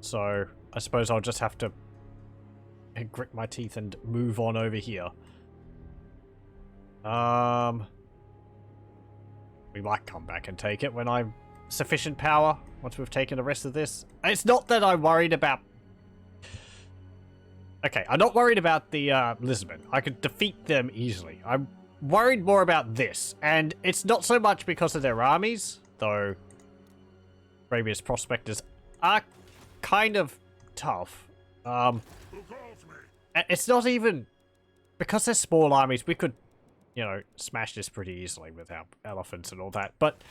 So, I suppose I'll just have to grit my teeth and move on over here. We might come back and take it when I'm sufficient power, once we've taken the rest of this. It's not that I'm worried about... Okay, I'm not worried about the Lisbon. I could defeat them easily. I'm worried more about this, and it's not so much because of their armies, though Gravius Prospectors are kind of tough. It's not even... Because they're small armies, we could, you know, smash this pretty easily with our elephants and all that, but...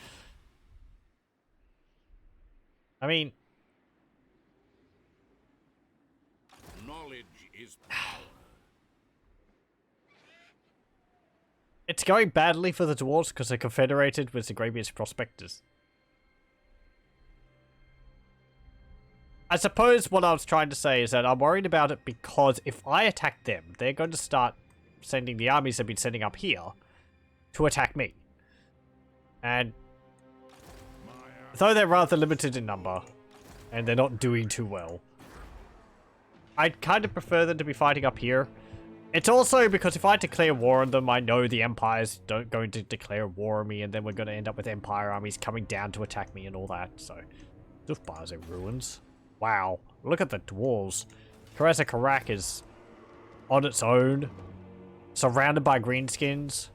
I mean... Knowledge is power. It's going badly for the dwarves because they're confederated with the Gravius Prospectors. I suppose what I was trying to say is that I'm worried about it because if I attack them, they're going to start sending the armies they've been sending up here to attack me. And though they're rather limited in number, and they're not doing too well, I'd kind of prefer them to be fighting up here. It's also because if I declare war on them, I know the Empire's going to declare war on me, and then we're going to end up with Empire armies coming down to attack me and all that, so... Dufbars in ruins. Wow, look at the dwarves. Kareza Karak is on its own, surrounded by greenskins.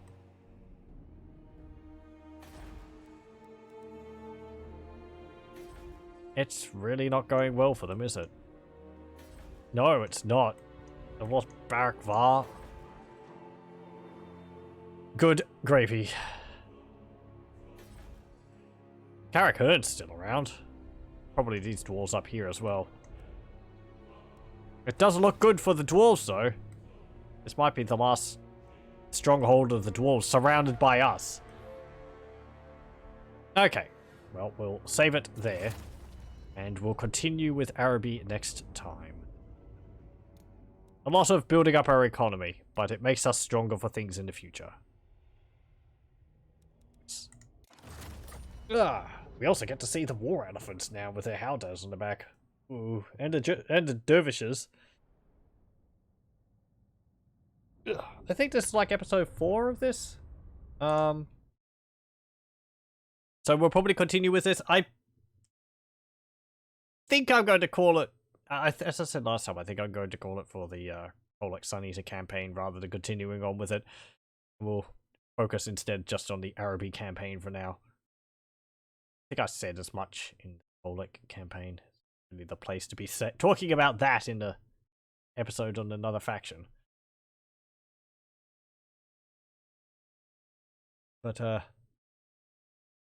It's really not going well for them, is it? No, it's not. I've lost Barak Var. Good gravy. Carrigan Hoards still around. Probably these dwarves up here as well. It doesn't look good for the dwarves, though. This might be the last stronghold of the dwarves, surrounded by us. Okay. Well, we'll save it there. And we'll continue with Araby next time. A lot of building up our economy, but it makes us stronger for things in the future. We also get to see the war elephants now with their howdahs on the back. Ooh, and the dervishes. I think this is like episode 4 of this. So we'll probably continue with this. I think I'm going to call it, as I said last time, I think I'm going to call it for the Polak Sunita campaign rather than continuing on with it. We'll focus instead just on the Araby campaign for now. I think I said as much in the Polak campaign. It's really the place to be talking about that in the episode on another faction. But,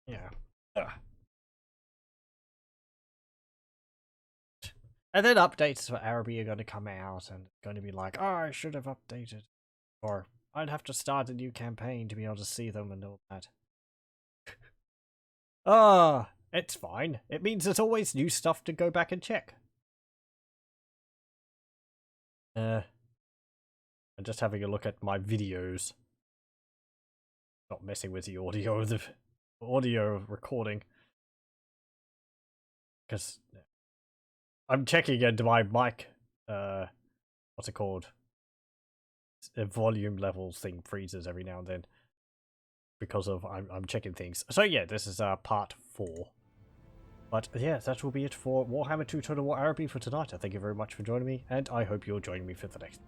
yeah. And then updates for Araby are going to come out and it's going to be like, oh, I should have updated. Or I'd have to start a new campaign to be able to see them and all that. Ah, it's fine. It means there's always new stuff to go back and check. I'm just having a look at my videos. Not messing with the audio of the audio recording. Because I'm checking into my mic, what's it called? The volume levels thing freezes every now and then. Because of, I'm checking things. So yeah, this is part 4. But yeah, that will be it for Warhammer 2 Total War Araby for tonight. I thank you very much for joining me, and I hope you'll join me for the next